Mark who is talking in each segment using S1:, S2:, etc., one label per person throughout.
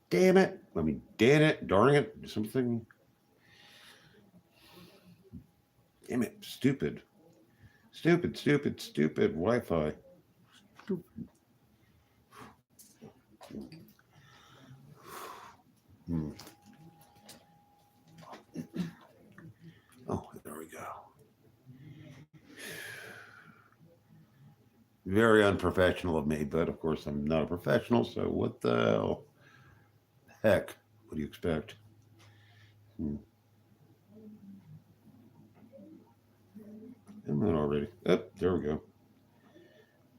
S1: Damn it. I mean, damn it, darn it, something. Damn it, stupid. Stupid, stupid, stupid Wi Fi. Stupid. Hmm. Oh, there we go. Very unprofessional of me, but of course I'm not a professional, so what the hell? Heck, what do you expect? Hmm. I'm not already. Oh, there we go.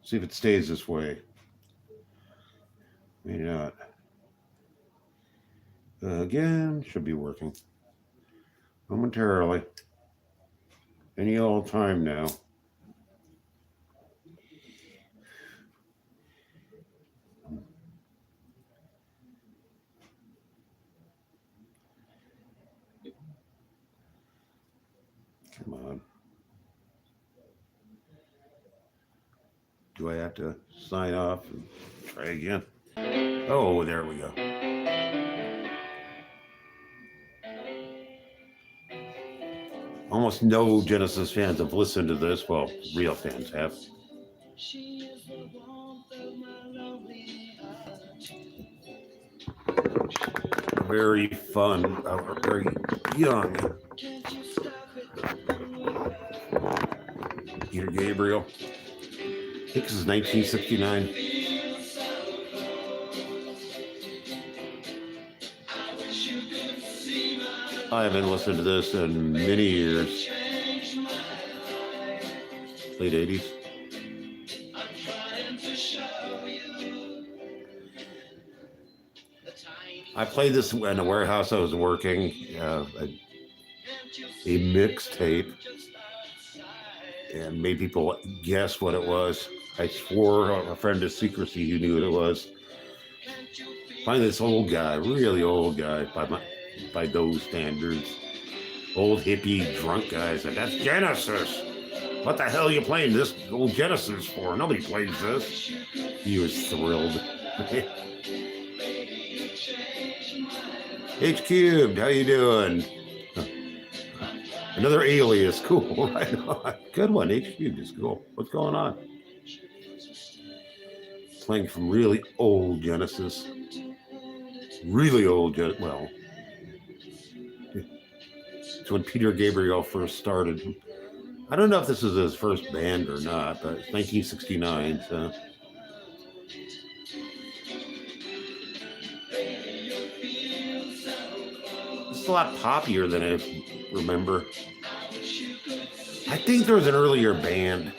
S1: See if it stays this way. Maybe not. Again, should be working momentarily. Any old time now. Come on. Do I have to sign off and try again? Oh, there we go. Almost no Genesis fans have listened to this. Well, real fans have. Very fun, very young. Peter Gabriel. I think this is 1969. I haven't listened to this in many years. Late 80s. I played this in a warehouse I was working, a mixtape, and made people guess what it was. I swore a friend to secrecy who knew what it was. Find this old guy, really old guy by those standards. Old hippie drunk guys like, that's Genesis. What the hell are you playing this old Genesis for? Nobody plays this. He was thrilled. H Cubed, how you doing? Another alias, cool. Right on. Good one, H Cubed is cool. What's going on? Playing from really old Genesis. Really old Genesis. Well, it's when Peter Gabriel first started. I don't know if this is his first band or not, but it's 1969, so. It's a lot poppier than I remember. I think there was an earlier band.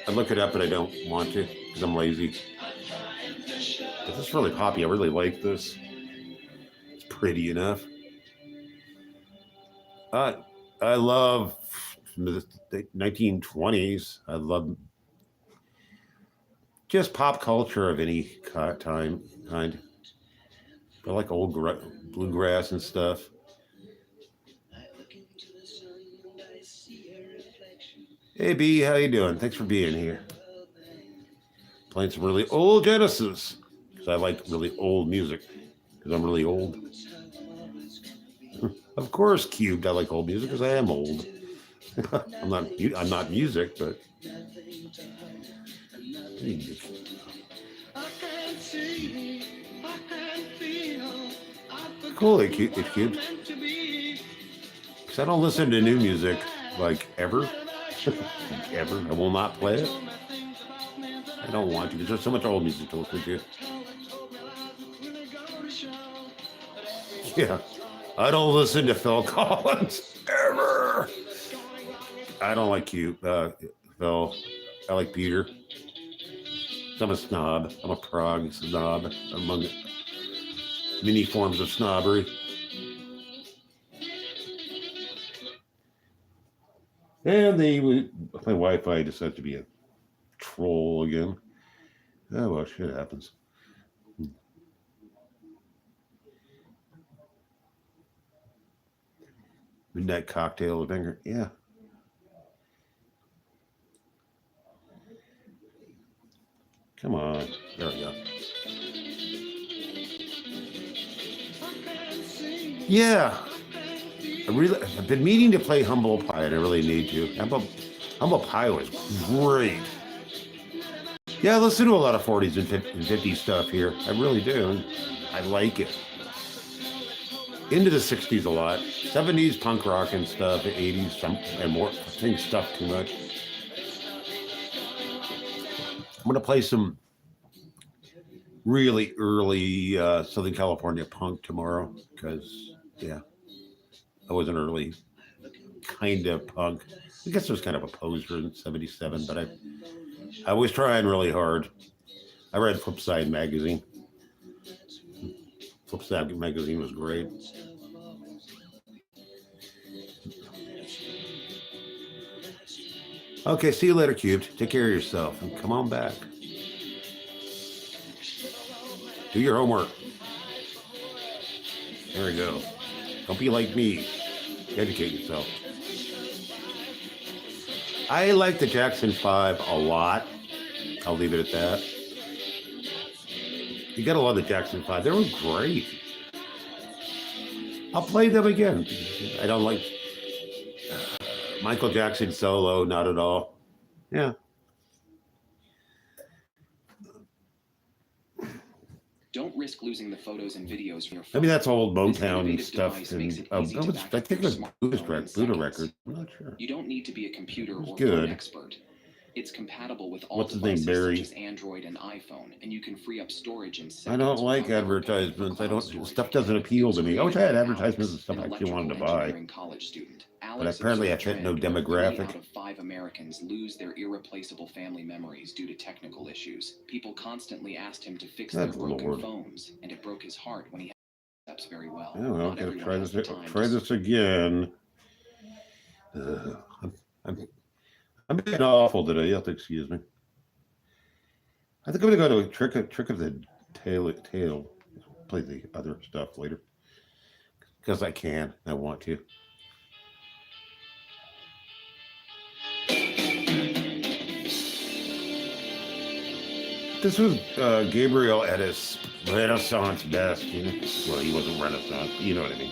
S1: I'd look it up, but I don't want to because I'm lazy. But this is really poppy. I really like this. It's pretty enough. Uh, I love the 1920s. I love just pop culture of any time kind. I like old bluegrass and stuff. Hey B, how you doing? Thanks for being here. Playing some really old Genesis because I like really old music because I'm really old. Of course, Cubed. I like old music because I am old. I'm not music, but cool. It's cubed. Because I don't listen to new music like ever. Ever. I will not play it. I don't want to because there's so much old music to listen to. Yeah. I don't listen to Phil Collins ever. I don't like you, Phil. I like Peter. I'm a snob. I'm a prog snob among many forms of snobbery. And my Wi-Fi decided to be a troll again. Oh well, shit happens. Midnight Cocktail of Anger. Yeah. Come on. There we go. Yeah. I've been meaning to play Humble Pie, and I really need to. Humble Pie was great. Yeah, I listen to a lot of 40s and 50s stuff here. I really do. I like it. Into the 60s a lot. 70s punk rock and stuff. The 80s, some and more. I think stuff too much. I'm going to play some really early Southern California punk tomorrow because, yeah, I was an early kind of punk. I guess I was kind of a poser in 77, but I was trying really hard. I read Flipside magazine. Flipside magazine was great. Okay, see you later, Cubed. Take care of yourself and come on back. Do your homework. There we go. Don't be like me. Educate yourself. I like the Jackson 5 a lot. I'll leave it at that. You gotta love the Jackson 5. They were great. I'll play them again. I don't like Michael Jackson solo, not at all. Yeah.
S2: Don't risk losing the photos and videos from your phone.
S1: I mean, that's old Motown stuff. And, I think it was Buddha record. I'm not sure.
S2: You don't need to be a computer or
S1: good.
S2: phone expert. It's compatible with all
S1: What's his
S2: devices
S1: name, Barry?
S2: such as Android and iPhone, and you can free up storage in seconds.
S1: I don't like advertisements. I don't. Stuff doesn't appeal to me. I wish I had advertisements and stuff I actually wanted to buy.
S2: College student.
S1: But apparently I fit no demographic.
S2: 3 out of 5 Americans lose their irreplaceable family memories due to technical issues. People constantly asked him to fix their broken phones, and it broke his heart when he had steps very well.
S1: Oh, well, I'll try this again. I'm being awful today. You have to excuse me. I think I'm gonna go to trick of the tail. Play the other stuff later because I can. I want to. This was Gabriel at his Renaissance best. You know? Well, he wasn't Renaissance, but you know what I mean.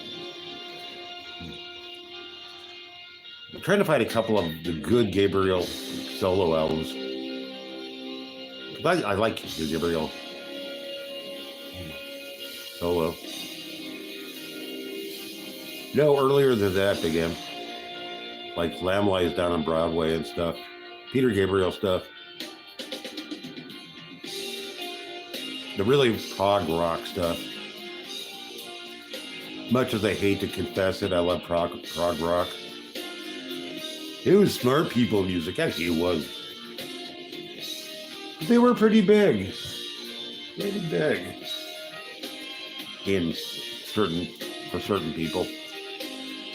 S1: I'm trying to find a couple of the good Gabriel solo albums. I like the Gabriel solo. No, earlier than that again. Like Lamb Lies Down on Broadway and stuff. Peter Gabriel stuff. The really prog rock stuff. Much as I hate to confess it, I love prog rock. It was smart people music. Actually, it was. They were pretty big. Pretty big. For certain people.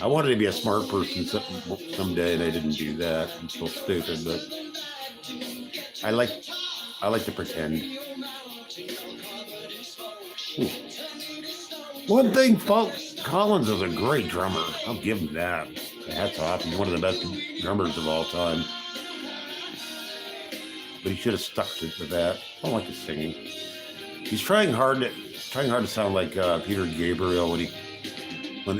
S1: I wanted to be a smart person someday, and I didn't do that. I'm so stupid, but I like to pretend. Ooh. One thing, Collins is a great drummer. I'll give him that. Hats off. He's one of the best drummers of all time. But he should have stuck to that. I don't like his singing. He's trying hard to sound like Peter Gabriel when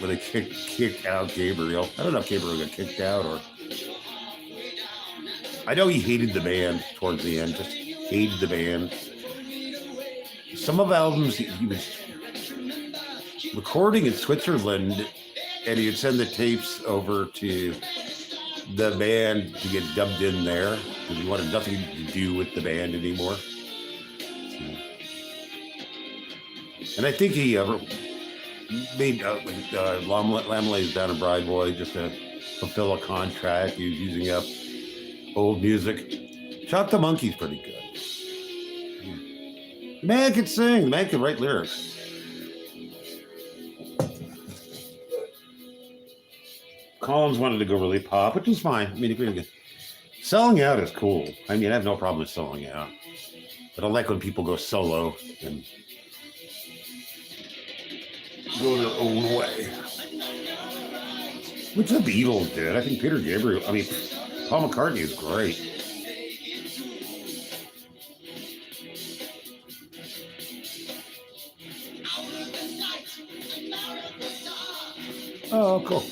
S1: they kicked out Gabriel. I don't know if Gabriel got kicked out or. I know he hated the band towards the end. Just hated the band. Some of the albums he was recording in Switzerland, and he would send the tapes over to the band to get dubbed in there because he wanted nothing to do with the band anymore. And I think he made Lamb Lays Down a Bride Boy just to fulfill a contract. He was using up old music. Chop the Monkey's pretty good. The man could sing. The man could write lyrics. Collins wanted to go really pop, which is fine. I mean, if you're good. Selling out is cool. I mean, I have no problem with selling out. But I like when people go solo and go their own way. Which the Beatles did. I think Peter Gabriel, Paul McCartney is great. Oh, cool.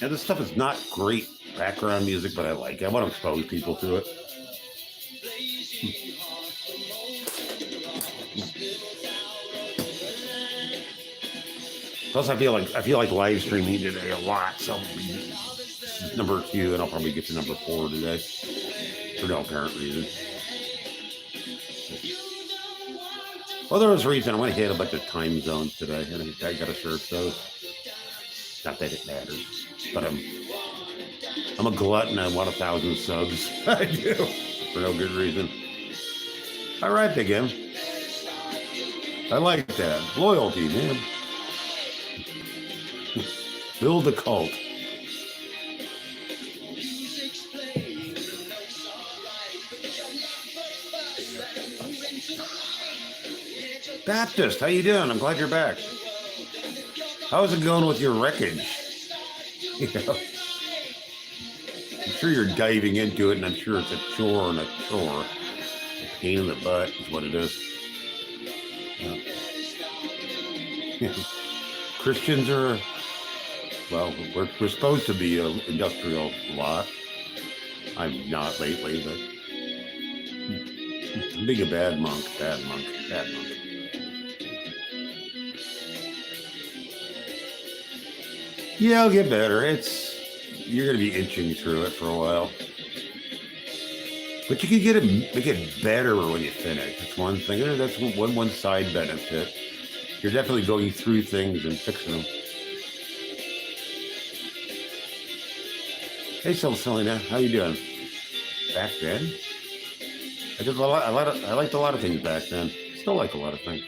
S1: Now, this stuff is not great background music, but I like it. I want to expose people to it. Plus, I feel like live streaming today a lot. So this is number 2, and I'll probably get to number 4 today for no apparent reason. Well, there was a reason I want to hit a bunch of time zones today, and I got to search those. Not that it matters, but I'm a glutton. I want 1,000 subs. I do for no good reason. All right, Big M. I like that loyalty, man. Build a cult. Baptist, how you doing? I'm glad you're back. How's it going with your wreckage? You know, I'm sure you're diving into it, and I'm sure it's a chore and a chore. A pain in the butt is what it is. Yeah. Christians are, well, we're supposed to be an industrial lot. I'm not lately, but I'm being a bad monk. Yeah, I'll get better. You're going to be inching through it for a while. But you can make it better when you finish. That's one thing. That's one side benefit. You're definitely going through things and fixing them. Hey, Selena, how you doing? Back then? I liked a lot of things back then. Still like a lot of things.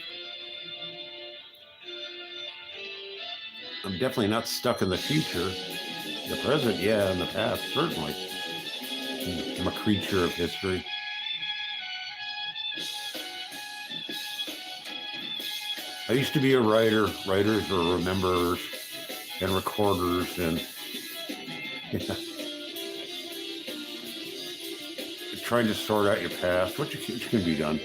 S1: I'm definitely not stuck in the future. The present, yeah, in the past, certainly. I'm a creature of history. I used to be a writer. Writers are rememberers and recorders, and yeah. Trying to sort out your past, which can be done.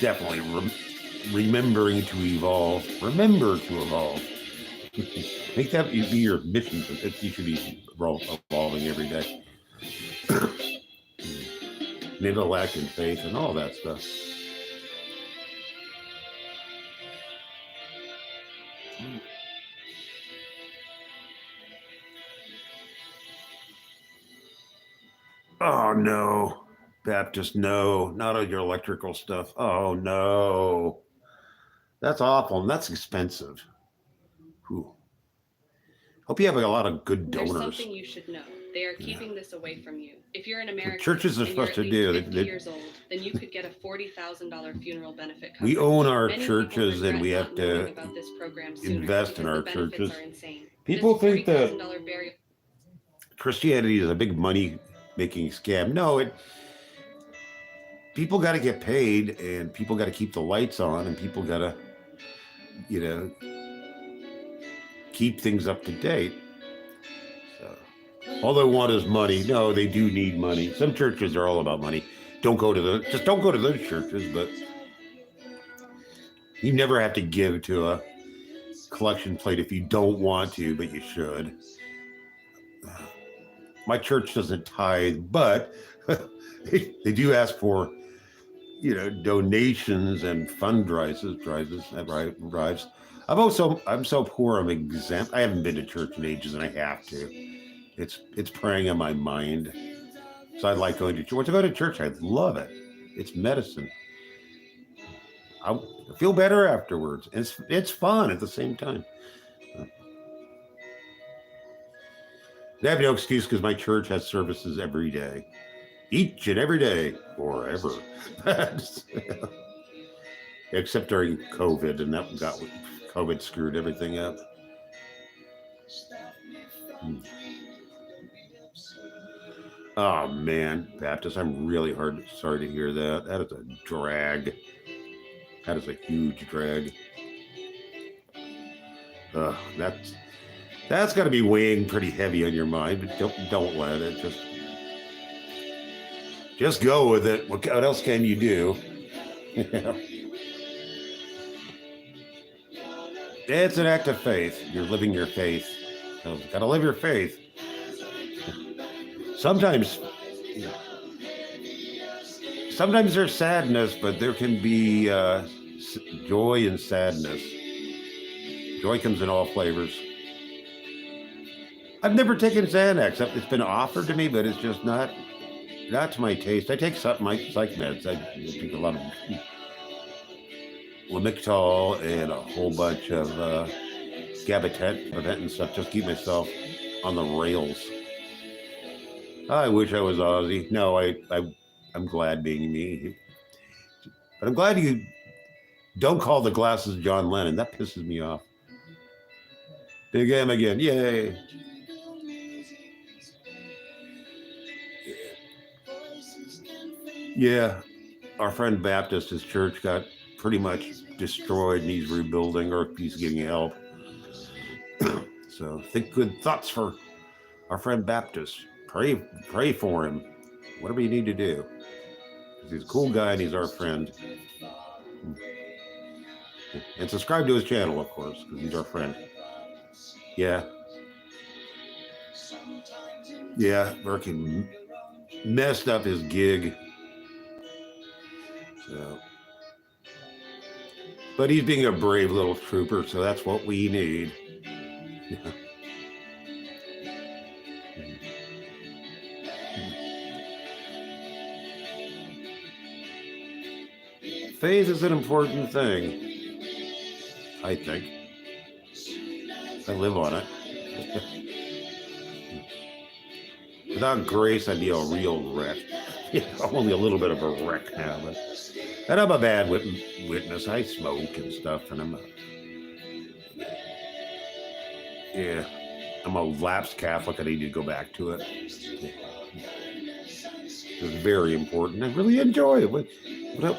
S1: Definitely remembering to evolve. Remember to evolve. Make that be your mission. You should be evolving every day. Intellect and faith and all that stuff. Oh no. Baptist, no, not on your electrical stuff. Oh no, that's awful, and that's expensive. Whew. Hope you have a lot of good donors.
S3: There's something you should know. They are keeping this away from you. If you're an American,
S1: the churches are supposed to do.
S3: 50 years old, then you could get a $40,000 funeral benefit.
S1: We own our churches, and we have to invest in our churches. People think that Christianity is a big money-making scam. No, people got to get paid, and people got to keep the lights on, and people got to, keep things up to date. So, all they want is money. No, they do need money. Some churches are all about money. Don't go to those churches, but you never have to give to a collection plate if you don't want to, but you should. My church doesn't tithe, but they do ask for donations and drives. I'm so poor, I'm exempt. I haven't been to church in ages, and I have to. It's preying on my mind. So I like going to church. Once I go to church, I love it. It's medicine. I feel better afterwards. It's fun at the same time. I have no excuse because my church has services every day. Each and every day, forever. Except during COVID, and COVID screwed everything up. Oh man, Baptist, I'm really sorry to hear that. That is a drag. That is a huge drag. That's got to be weighing pretty heavy on your mind, but don't let it. Just Just go with it. What else can you do? It's an act of faith. You're living your faith. You gotta live your faith. Sometimes there's sadness, but there can be joy and sadness. Joy comes in all flavors. I've never taken Xanax. It's been offered to me, but it's just not to my taste. I take some my psych meds. I take a lot of Lamictal and a whole bunch of gabapentin stuff. Just keep myself on the rails. I wish I was Ozzy. No, I'm glad being me. But I'm glad you don't call the glasses John Lennon. That pisses me off. Big M again. Yay. Yeah. Our friend Baptist, his church got pretty much destroyed and he's rebuilding, or he's getting help. So think good thoughts for our friend Baptist. Pray for him. Whatever you need to do. He's a cool guy and he's our friend. And subscribe to his channel, of course, because he's our friend. Yeah. Yeah, Birkin messed up his gig. So, but he's being a brave little trooper, so that's what we need. Faith is an important thing, I think. I live on it. Without grace, I'd be a real wreck. Only a little bit of a wreck now, but and I'm a bad witness. I smoke and stuff, and I'm a lapsed Catholic. I need to go back to it. It's very important. I really enjoy it.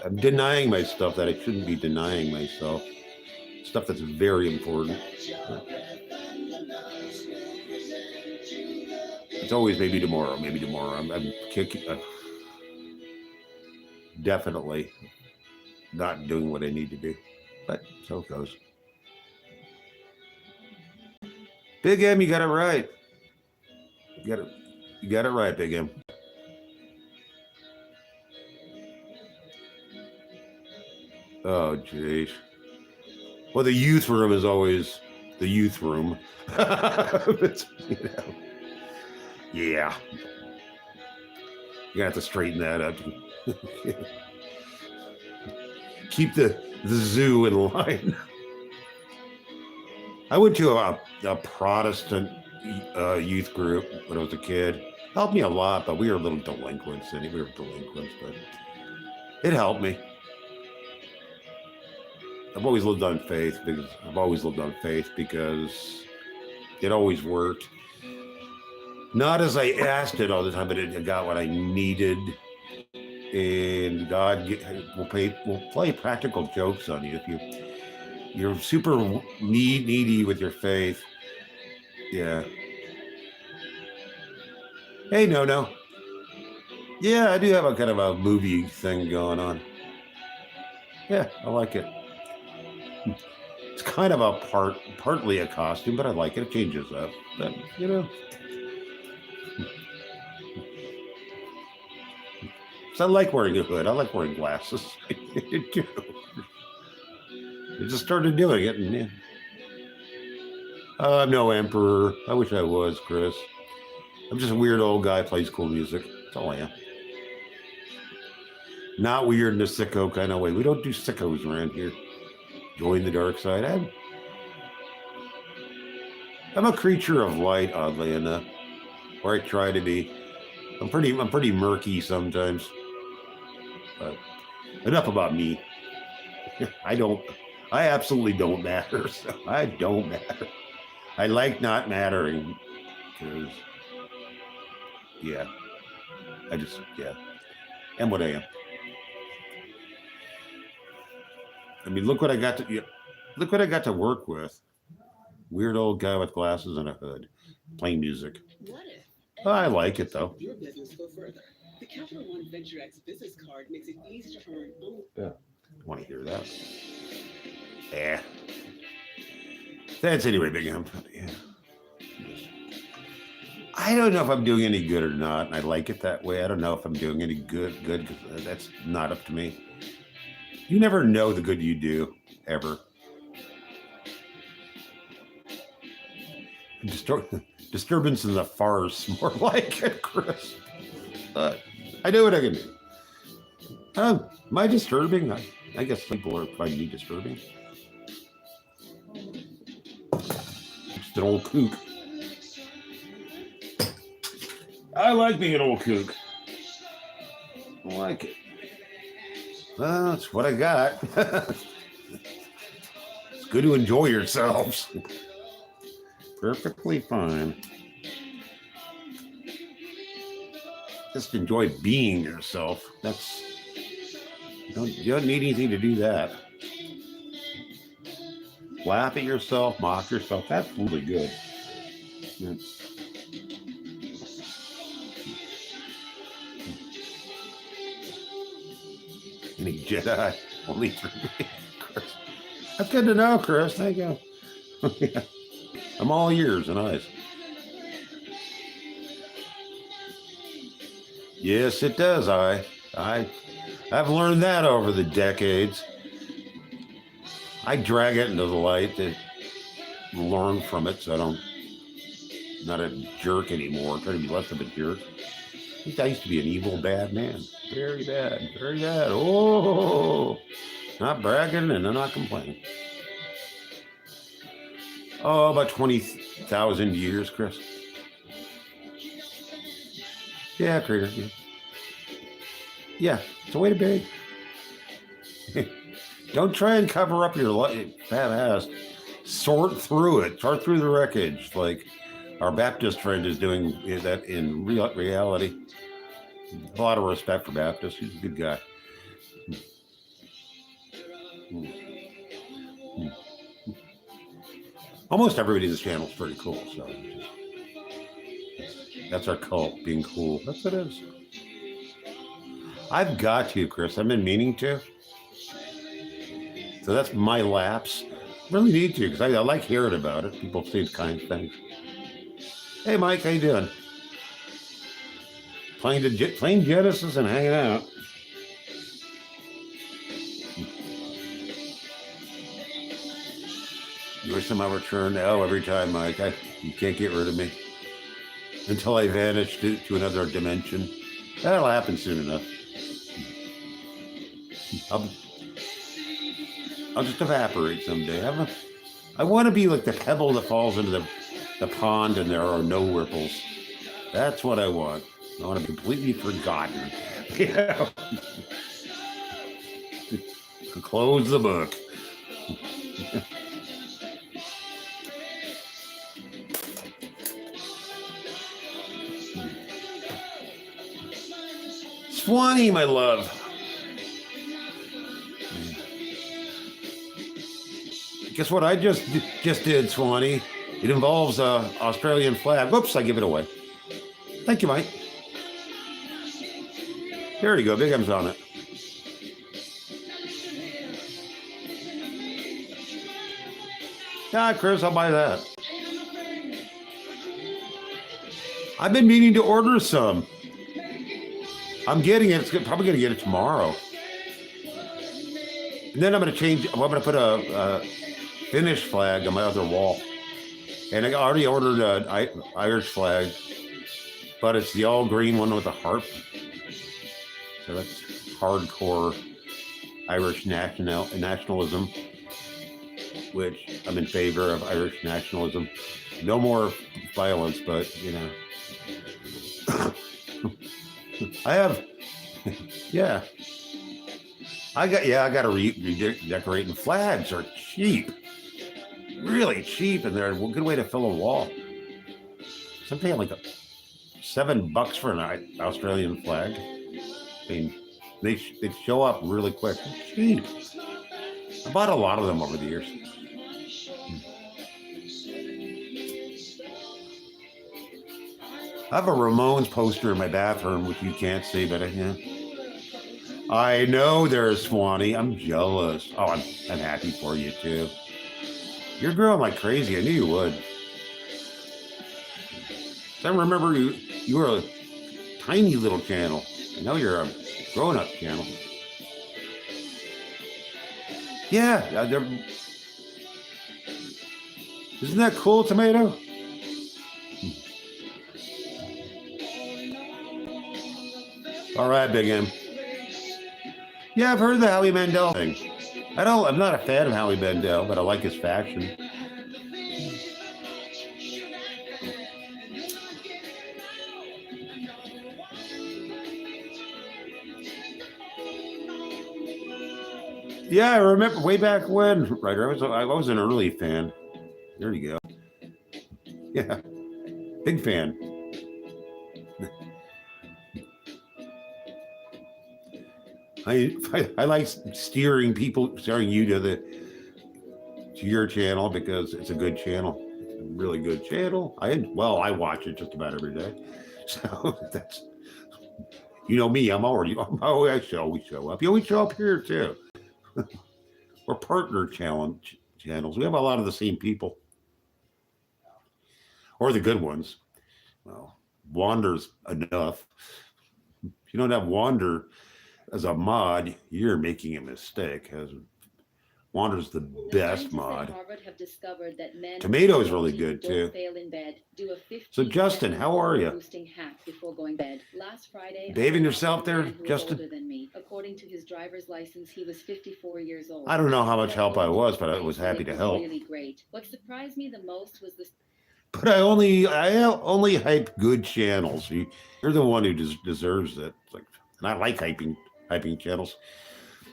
S1: I'm denying my stuff that I shouldn't be denying myself. Stuff that's very important. It's always maybe tomorrow. I'm kicking. Definitely not doing what I need to do, but so it goes. Big M, you got it right. You got it right, Big M. Oh, jeez. Well, the youth room is always the youth room. But, yeah. You have to straighten that up. Keep the zoo in line. I went to a Protestant youth group when I was a kid. Helped me a lot, but we were little delinquents. But it helped me. I've always lived on faith because it always worked. Not as I asked it all the time, but it got what I needed. And God will play practical jokes on you if you're super needy with your faith. Yeah. Hey, no. Yeah, I do have a kind of a movie thing going on. Yeah, I like it. It's kind of partly a costume, but I like it. It changes up. But, So I like wearing a hood. I like wearing glasses. I do. I just started doing it. And I'm no emperor. I wish I was, Chris. I'm just a weird old guy who plays cool music. That's all I am. Not weird in a sicko kind of way. We don't do sickos around here. Join the dark side. I'm a creature of light, oddly enough. Or I try to be. I'm pretty murky sometimes. But enough about me. I absolutely don't matter. So I don't matter. I like not mattering because, I'm what I am. I mean, look what I got to work with. Weird old guy with glasses and a hood, playing music. I like it though.
S4: The Capital One Venture X business card makes it easy to earn.
S1: Want to hear that? Yeah. That's anyway, Big Amp. Yeah. I don't know if I'm doing any good or not, and I like it that way. I don't know if I'm doing any good, because that's not up to me. You never know the good you do, ever. Disturbance in the farce, more like it, Chris. I know what I can do. Am I disturbing? I guess people are finding me disturbing. Just an old kook. I like being an old kook. I like it. Well, that's what I got. It's good to enjoy yourselves. Perfectly fine. Just enjoy being yourself. You don't need anything to do that. Laugh at yourself, mock yourself. That's really good. Yeah. Any Jedi? Only 3. Chris. That's good to know, Chris. Thank you. Yeah. I'm all ears and eyes. Yes, it does. I've learned that over the decades. I drag it into the light to learn from it, so I'm not a jerk anymore. Try to be less of a jerk. I used to be an evil, bad man. Very bad. Very bad. Oh, not bragging and I'm not complaining. Oh, about 20,000 years, Chris. Yeah, Creator. Yeah, it's a way to be. Don't try and cover up your fat ass. Sort through it. Sort through the wreckage, like our Baptist friend is doing that in reality. A lot of respect for Baptist. He's a good guy. Almost everybody in this channel is pretty cool. So that's our cult, being cool. That's what it is. I've got to, Chris. I've been meaning to. So that's my lapse. Really need to, because I like hearing about it. People say kind things. Hey, Mike, how you doing? Playing Genesis and hanging out. You wish I return? Oh, every time, Mike. You can't get rid of me until I vanish to another dimension. That'll happen soon enough. I'll just evaporate someday. I want to be like the pebble that falls into the pond and there are no ripples. That's what I want. I want to be completely forgotten. Yeah. Close the book. Swanee, my love. Guess what I just did, Swanee? It involves an Australian flag. Whoops, I give it away. Thank you, Mike. There you go. Big M's on it. Yeah, Chris, I'll buy that. I've been meaning to order some. I'm getting it. It's probably going to get it tomorrow. And then I'm going to change. I'm going to put a Finnish flag on my other wall. And I already ordered an Irish flag, but it's the all green one with a harp. So that's hardcore Irish nationalism, which I'm in favor of Irish nationalism. No more violence, but you know. I have, yeah. I got to redecorate, and flags are cheap, really cheap, and they're a good way to fill a wall. So I'm paying like $7 for an Australian flag. I mean, they show up really quick. They're cheap. I bought a lot of them over the years. I have a Ramones poster in my bathroom, which you can't see, but yeah. I know there's Swanee. I'm jealous. Oh, I'm happy for you too. You're growing like crazy. I knew you would. I remember you were a tiny little channel, and now you're a grown-up channel. Yeah, isn't that cool, Tomato? All right, Big M. Yeah, I've heard the Howie Mandel thing. I'm not a fan of Howie Mandel, but I like his fashion. Yeah, I remember way back when, right? I was an early fan. There you go. Yeah, big fan. I like steering you to your channel because it's a good channel, a really good channel. I watch it just about every day, so that's, you know me. I always show up. You always show up here too. We're partner channels. We have a lot of the same people, or the good ones. Well, Wander's enough. If you don't have Wander as a mod, you're making a mistake. Wander's the best mod.
S5: Harvard have discovered that men
S1: Tomato is really good too.
S5: Fail in bed. Do a
S1: So Justin, how are you?
S5: Boosting hack before going to bed. Last Friday,
S1: Behaving yourself there, Justin?
S5: Older than me. According to his driver's license, he was 54 years old.
S1: I don't know how much help I was, but I was happy to help.
S5: Really great. What surprised me the most was the.
S1: But I only hype good channels. You're the one who deserves it. And I like hyping channels.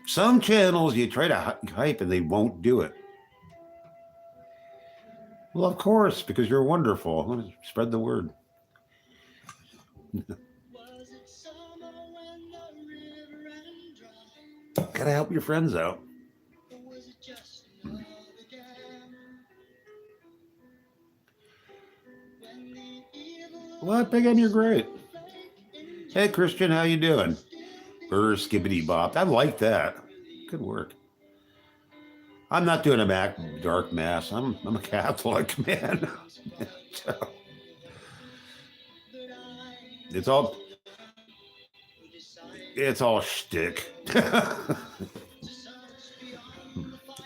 S1: Some channels you try to hype and they won't do it. Well, of course, because you're wonderful. I want to spread the word. Gotta help your friends out. What, Big M? You're great. Hey, Christian, how you doing? Skibbity bop. I like that. Good work. I'm not doing a dark mass. I'm a Catholic, man. So, it's all shtick.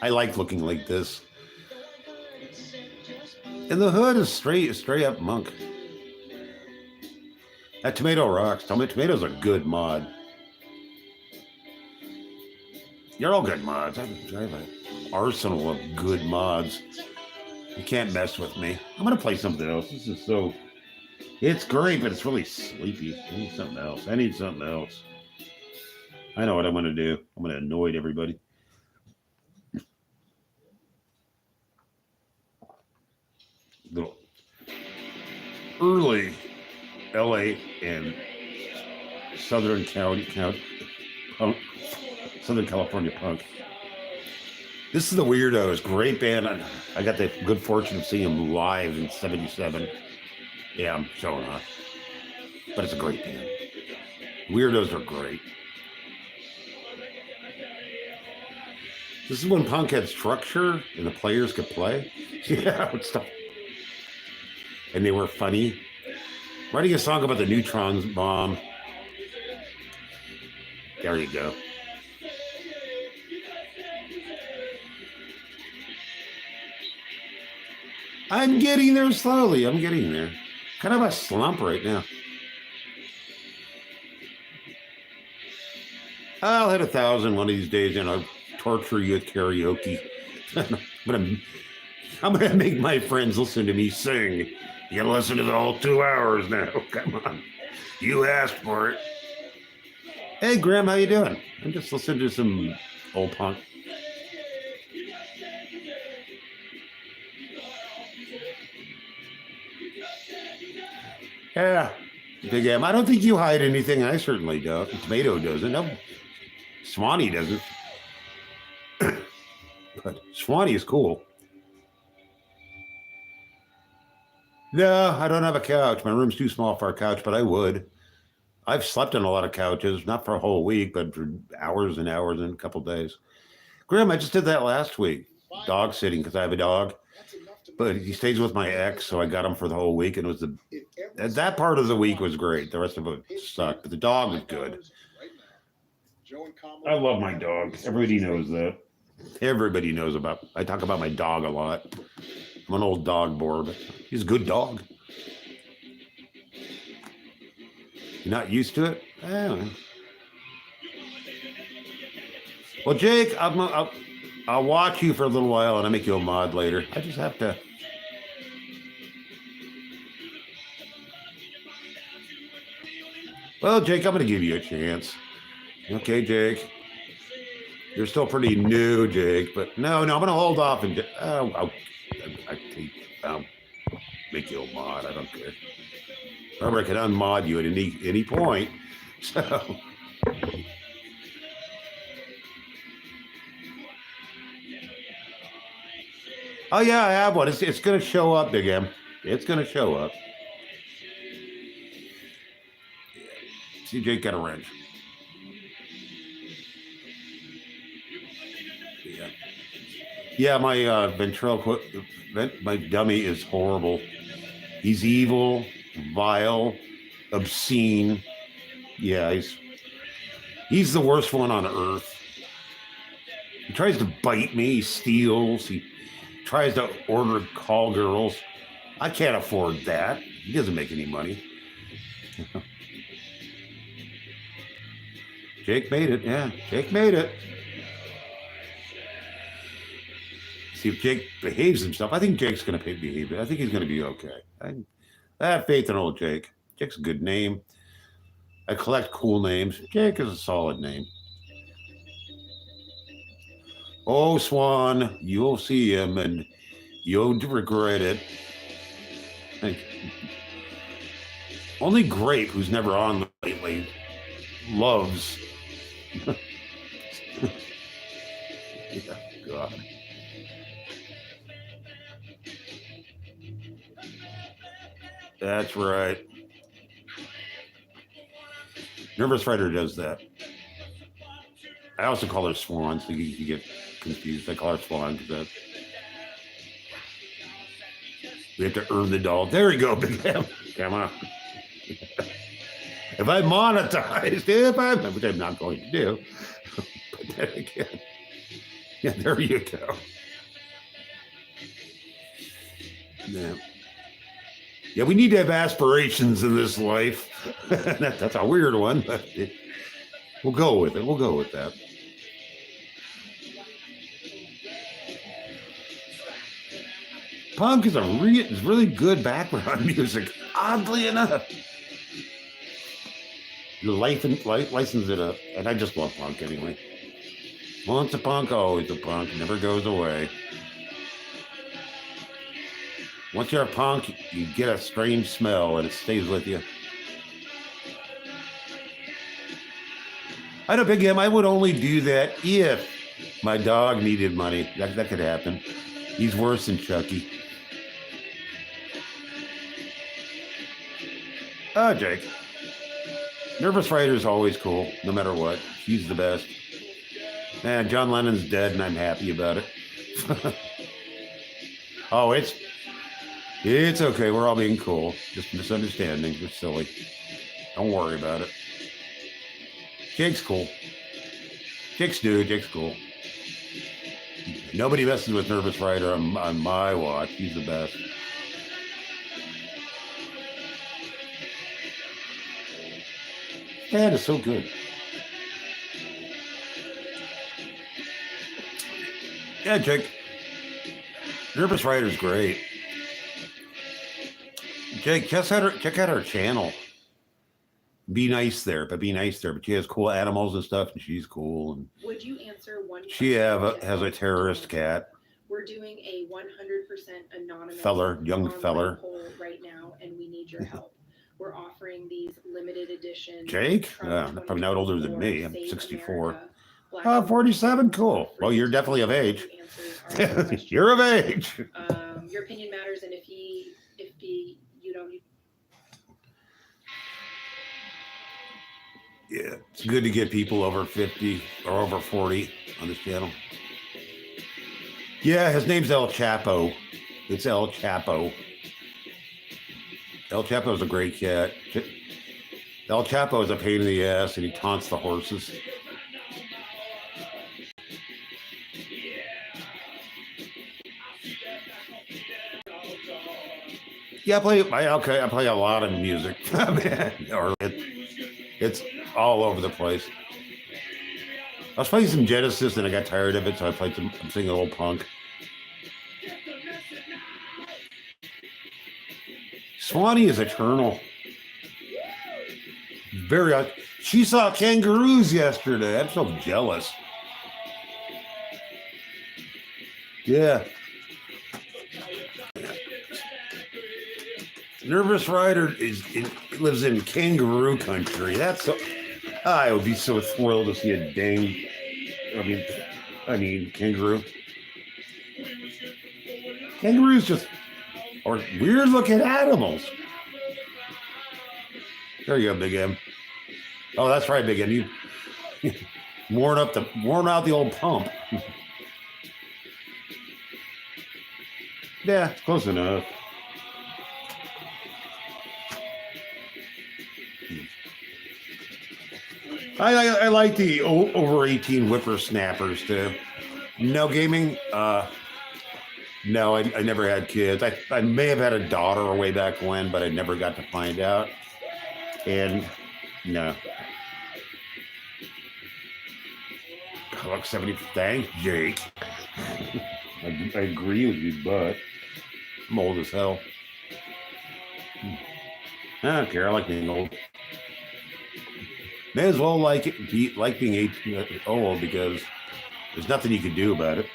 S1: I like looking like this. And the hood is straight up monk. That Tomato rocks. Tomato's a good mod. You're all good mods. I have an arsenal of good mods. You can't mess with me. I'm gonna play something else. It's great, but it's really sleepy. I need something else. I know what I'm gonna do. I'm gonna annoy everybody. Little early LA and Southern California punk. This is the Weirdos, great band. I got the good fortune of seeing them live in '77. Yeah, I'm showing off, but it's a great band. Weirdos are great. This is when punk had structure and the players could play. Yeah, it's stuff. And they were funny. Writing a song about the neutron bomb. There you go. I'm getting there slowly. I'm getting there. Kind of a slump right now. I'll hit 1,000 one of these days and I'll torture you with karaoke. I'm gonna make my friends listen to me sing. You gotta listen to the whole 2 hours now. Come on. You asked for it. Hey, Graham, how you doing? I'm just listening to some old punk. Yeah, Big M. I don't think you hide anything. I certainly don't. Tomato doesn't. No, Swanee doesn't. But Swanee is cool. No, I don't have a couch. My room's too small for a couch, but I would. I've slept on a lot of couches, not for a whole week, but for hours and hours and a couple days. Grim, I just did that last week. Dog sitting because I have a dog, but he stays with my ex, so I got him for the whole week, and it was that part of the week was great. The rest of it sucked, but the dog was good. I love my dog. Everybody knows that. Everybody knows about. I talk about my dog a lot. I'm an old dog bore, but he's a good dog. You're not used to it? Well, Jake, I'll watch you for a little while and I'll make you a mod later. I just have to. Well, Jake, I'm going to give you a chance. Okay, Jake. You're still pretty new, Jake, but no, I'm going to hold off and I'll make you a mod. I don't care. Remember, I can unmod you at any point. So. Oh yeah, I have one. It's going to show up, Big M. It's going to show up. See, Jake got a wrench. Yeah, my my dummy is horrible. He's evil, vile, obscene. Yeah, he's the worst one on earth. He tries to bite me. He steals. He tries to order call girls. I can't afford that. He doesn't make any money. Jake made it. Yeah, Jake made it. See if Jake behaves himself. I think Jake's going to behave. I think he's going to be okay. I have faith in old Jake. Jake's a good name. I collect cool names. Jake is a solid name. Oh, Swan, you'll see him and you'll regret it. Only Grape, who's never on lately, loves. Yeah, God. That's right. Nervous Rider does that. I also call her Swan, so you get confused. I call her Swan because we have to earn the doll. There we go, Big M. Come on. If I monetized, which I'm not going to do, but then again, yeah, there you go. Yeah. Yeah, we need to have aspirations in this life. That's a weird one, but we'll go with it. We'll go with that. Punk is really good background music, oddly enough. You license it up, and I just love punk anyway. Once a punk, always a punk. Never goes away. Once you're a punk, you get a strange smell, and it stays with you. I know, Big M, I would only do that if my dog needed money. That could happen. He's worse than Chucky. Oh, Jake. Nervous Rider's always cool, no matter what. She's the best. Man, John Lennon's dead, and I'm happy about it. Oh, it's okay. We're all being cool. Just misunderstandings. We're silly. Don't worry about it. Jake's cool. Jake's cool. Nobody messes with Nervous Rider on my watch. He's the best. That is so good. Yeah, Jake. Nervous Rider's great. Jake, check out her channel. Be nice there, but she has cool animals and stuff, and she's cool. And
S5: Would you answer one?
S1: she has a terrorist cat.
S5: We're doing a 100% anonymous
S1: Young feller
S5: poll right now, and we need your help. We're offering these limited edition.
S1: Jake? Probably not older than me. I'm 64. 47, cool. Well, you're definitely of age.
S5: Answers our
S1: You're of age.
S5: Your opinion matters, and if he don't.
S1: Yeah, it's good to get people over 50 or over 40 on this channel. Yeah, his name's El Chapo. It's El Chapo. El Chapo's a great cat. El Chapo is a pain in the ass, and he taunts the horses. Yeah, I play a lot of music. It's all over the place. I was playing some Genesis and I got tired of it, so I'm singing a little punk. Swanee is eternal. She saw kangaroos yesterday. I'm so jealous. Yeah. Nervous Rider lives in kangaroo country. I would be so thrilled to see a dang. I mean kangaroo. Kangaroos are weird looking animals. There you go, Big M. Oh, that's right, Big M. You worn out the old pump. Yeah, close enough. I like the over 18 whippersnappers too. No gaming. No, I never had kids. I may have had a daughter way back when, but I never got to find out. And no. Look, 70. Thanks, Jake. I agree with you, but I'm old as hell. I don't care. I like being old. May as well like being 18 old because there's nothing you can do about it.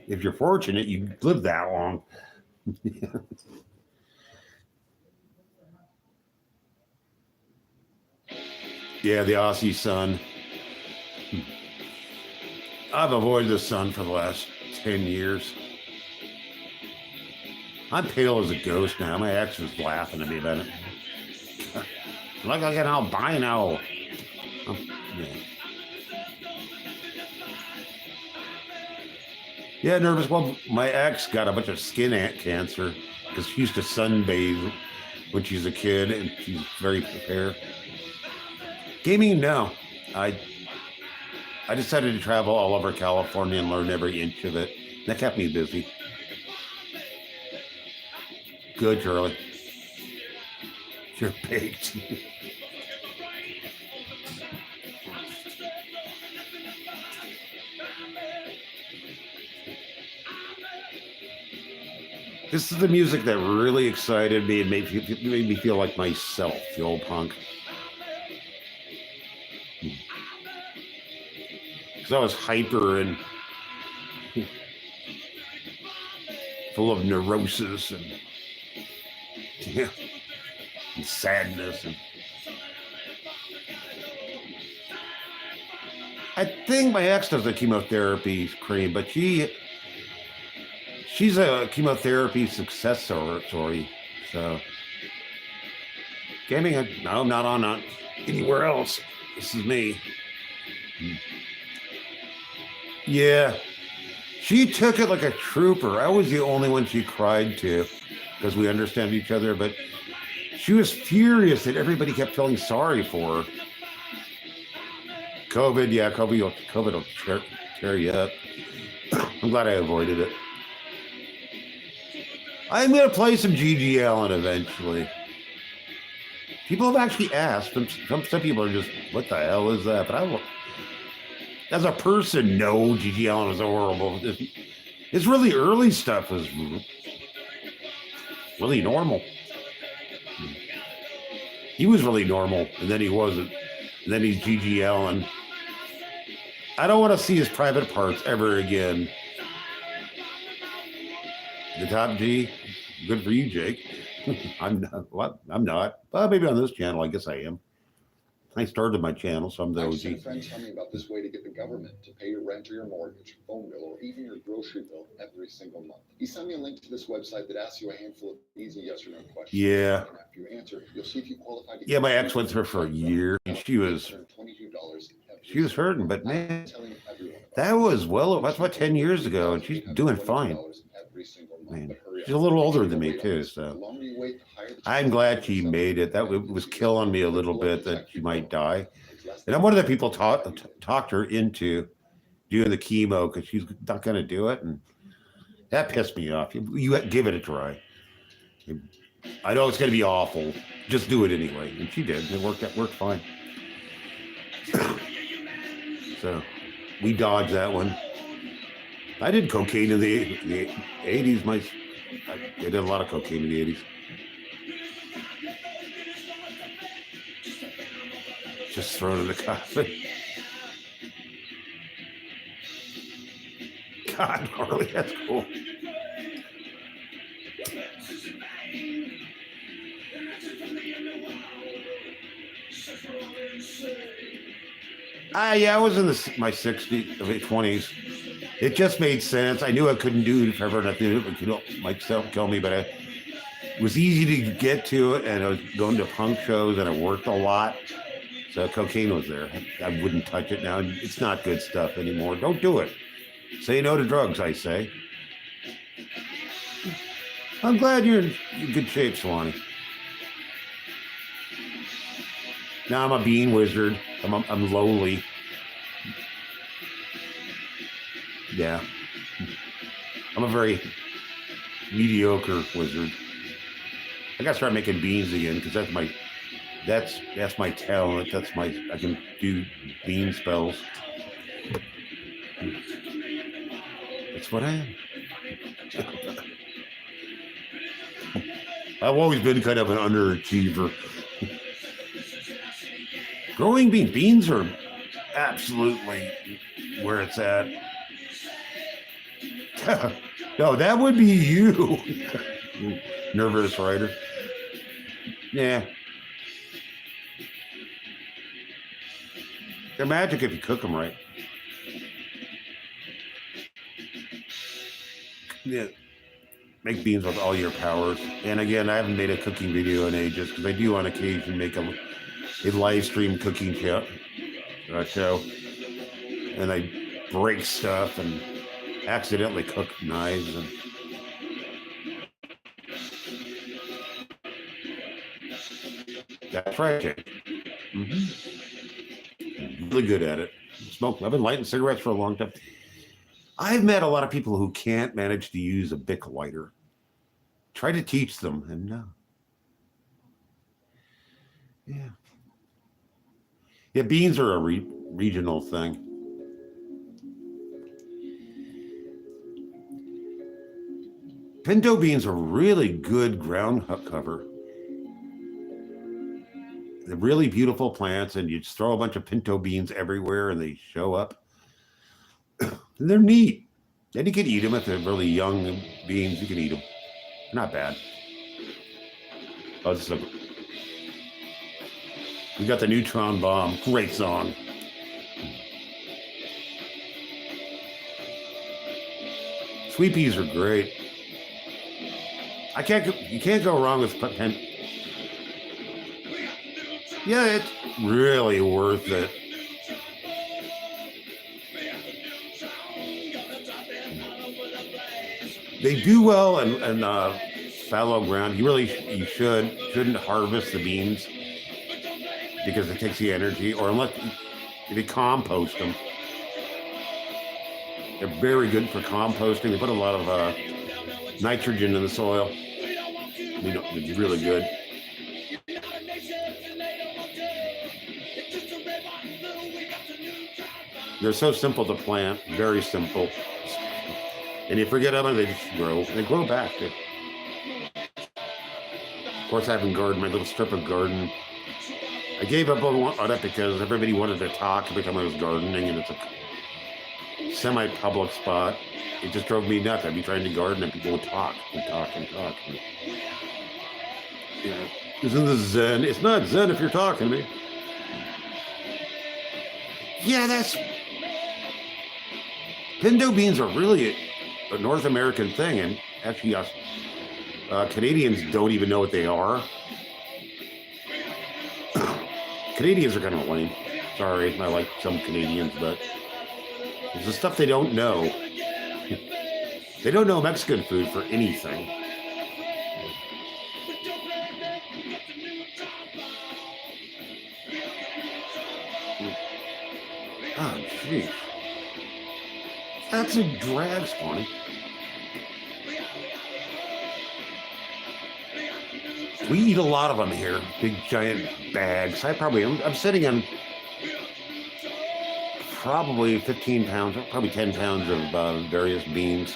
S1: If you're fortunate, you live that long. Yeah, the Aussie sun. I've avoided the sun for the last 10 years. I'm pale as a ghost now. My ex was laughing at me about it. Look like an albino. Yeah, nervous. Well, my ex got a bunch of skin cancer because she used to sunbathe when she was a kid, and she's very prepared. Gaming, no. I decided to travel all over California and learn every inch of it. That kept me busy. Good, Charlie. You're baked. This is the music that really excited me and made me feel like myself, the old punk. Because I was hyper and full of neurosis and sadness. And I think my ex does a chemotherapy cream, but she's a chemotherapy success story. So gaming, no, I'm not on anywhere else. This is me. Yeah, she took it like a trooper. I was the only one she cried to because we understand each other, but she was furious that everybody kept feeling sorry for her. COVID, yeah, COVID will tear you up. I'm glad I avoided it. I'm going to play some GG Allin eventually. People have actually asked. Some people are just, what the hell is that? But as a person, no, GG Allin is horrible. His really early stuff was really normal. He was really normal, and then he wasn't. And then he's GG Allin. I don't want to see his private parts ever again. The top G, good for you, Jake. I'm not. What? I'm not. Well, maybe on this channel, I guess I am. I started my channel, so I'm the
S6: I've
S1: OG.
S6: seen friends tell me about this way to get the government to pay your rent or your mortgage, phone bill, or even your grocery bill every single month. He sent me a link to this website that asks you a handful of easy yes or no questions.
S1: Yeah.
S6: And after you answer, you'll see if you qualify to
S1: Yeah, my ex went through for a year, and she was hurting, but man, that was that's about 10 years ago, and she's doing fine. Man, she's a little older than me too, so I'm glad she made it. That was killing me a little bit that she might die, and I'm one of the people talked her into doing the chemo because she's not going to do it, and that pissed me off. You give it a try. I know it's going to be awful. Just do it anyway, and she did. It worked fine. So we dodged that one. I did cocaine in the 80s. I did a lot of cocaine in the 80s. Just thrown in the coffin. God, Harley, that's cool. Yeah, I was in my 60s, 20s. It just made sense. I knew I couldn't do it forever, and I knew it might kill me, but it was easy to get to it, and I was going to punk shows, and I worked a lot. So cocaine was there. I wouldn't touch it now. It's not good stuff anymore. Don't do it. Say no to drugs, I say. I'm glad you're in good shape, Swanee. Now I'm a bean wizard. I'm lowly. Yeah. I'm a very mediocre wizard. I gotta start making beans again because that's my talent. I can do bean spells. That's what I am. I've always been kind of an underachiever. Growing beans. Beans are absolutely where it's at. No, that would be you. Nervous writer. Yeah. They're magic if you cook them right. Yeah. Make beans with all your powers. And again, I haven't made a cooking video in ages because I do on occasion make a live stream cooking show. And I break stuff and accidentally cook knives. And that's right, Jake. Really good at it. I've been lighting cigarettes for a long time. I've met a lot of people who can't manage to use a Bic lighter. Try to teach them, and no. Yeah, beans are a regional thing. Pinto beans are really good ground cover. They're really beautiful plants, and you just throw a bunch of pinto beans everywhere, and they show up. And they're neat. Then you can eat them if they're really young beans. You can eat them. Not bad. We got the neutron bomb. Great song. Sweet peas are great. You can't go wrong with Yeah, it's really worth it. They do well in fallow ground. You shouldn't harvest the beans because it takes the energy, or if you compost them. They're very good for composting. They put a lot of nitrogen in the soil. It's really good. They're so simple to plant, very simple. And you forget about them, they just grow. They grow back. Of course, I haven't gardened my little strip of garden. I gave up on it because everybody wanted to talk every time I was gardening, and it's a semi-public spot. It just drove me nuts. I'd be trying to garden, and people would talk and talk and talk. Isn't this Zen? It's not Zen if you're talking to me. Yeah, that's pinto beans are really a North American thing, and actually, Canadians don't even know what they are. Canadians are kind of lame. Sorry, I like some Canadians, but there's the stuff they don't know. They don't know Mexican food for anything. Oh, jeez. That's a drag, Spawny. We eat a lot of them here. Big, giant bags. I'm sitting on probably 15 pounds, probably 10 pounds of various beans,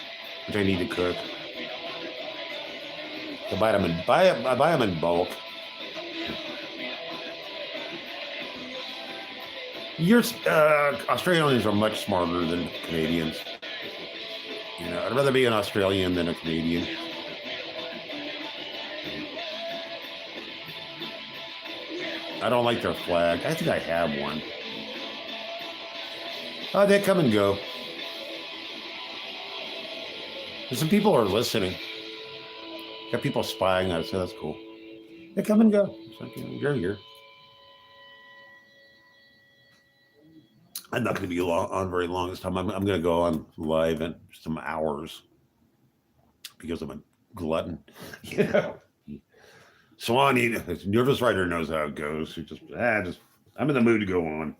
S1: which I need to cook. I buy them in bulk. Australians are much smarter than Canadians. You know, I'd rather be an Australian than a Canadian. I don't like their flag. I think I have one. Oh, they come and go. And some people are listening. Got people spying on us, so that's cool. They come and go. It's like, you're here. I'm not going to be on very long this time. I'm going to go on live in some hours because I'm a glutton. Yeah. Swanee, nervous writer, knows how it goes. He just I'm in the mood to go on.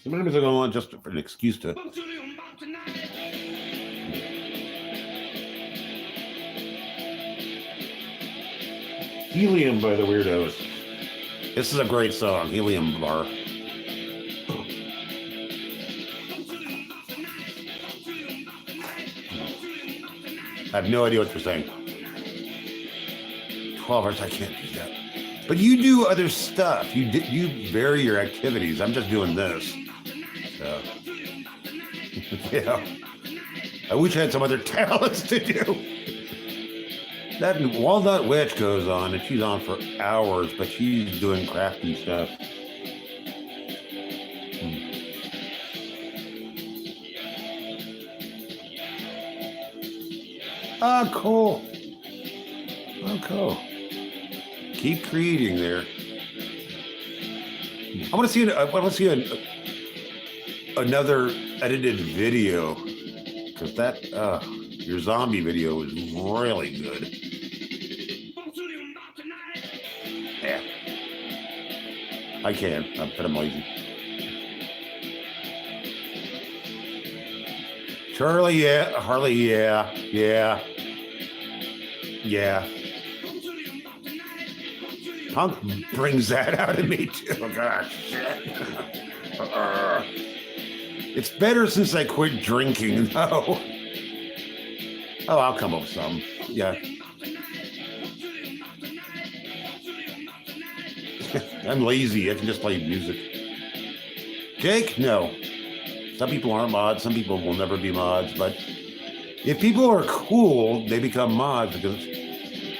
S1: Sometimes I go on just for an excuse to. Helium by the Weirdos. This is a great song, Helium Bar. I have no idea what you're saying. 12 hours, I can't do that. But you do other stuff. You vary your activities. I'm just doing this. So, yeah. I wish I had some other talents to do. That Walnut Witch goes on, and she's on for hours, but she's doing crafty stuff. Oh, cool. Oh, cool. Keep creating there. I want to see another edited video, because that your zombie video is really good. Yeah, I can, but I'm lazy. Charlie, yeah. Harley, yeah. Punk brings that out of me too. Oh, gosh, shit. It's better since I quit drinking, though. Oh, I'll come up with some. Yeah. I'm lazy. I can just play music. Jake? No. Some people aren't mods. Some people will never be mods. But if people are cool, they become mods because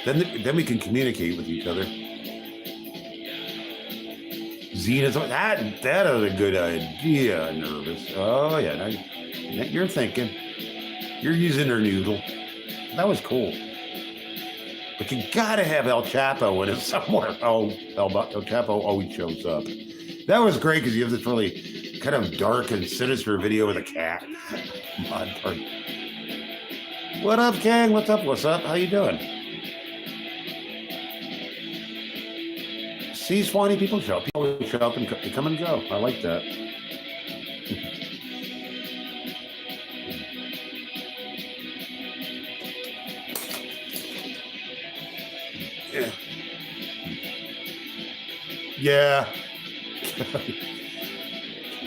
S1: then we can communicate with each other. Zena's that is a good idea, Nervous. Oh yeah, now you're thinking. You're using her noodle. That was cool. But you gotta have El Chapo in it somewhere. Oh, El Chapo always shows up. That was great because you have this really kind of dark and sinister video with a cat. Mod party. What up, gang? What's up? What's up? How you doing? See, Swanee, people show up. People always show up and come and go. I like that. Yeah.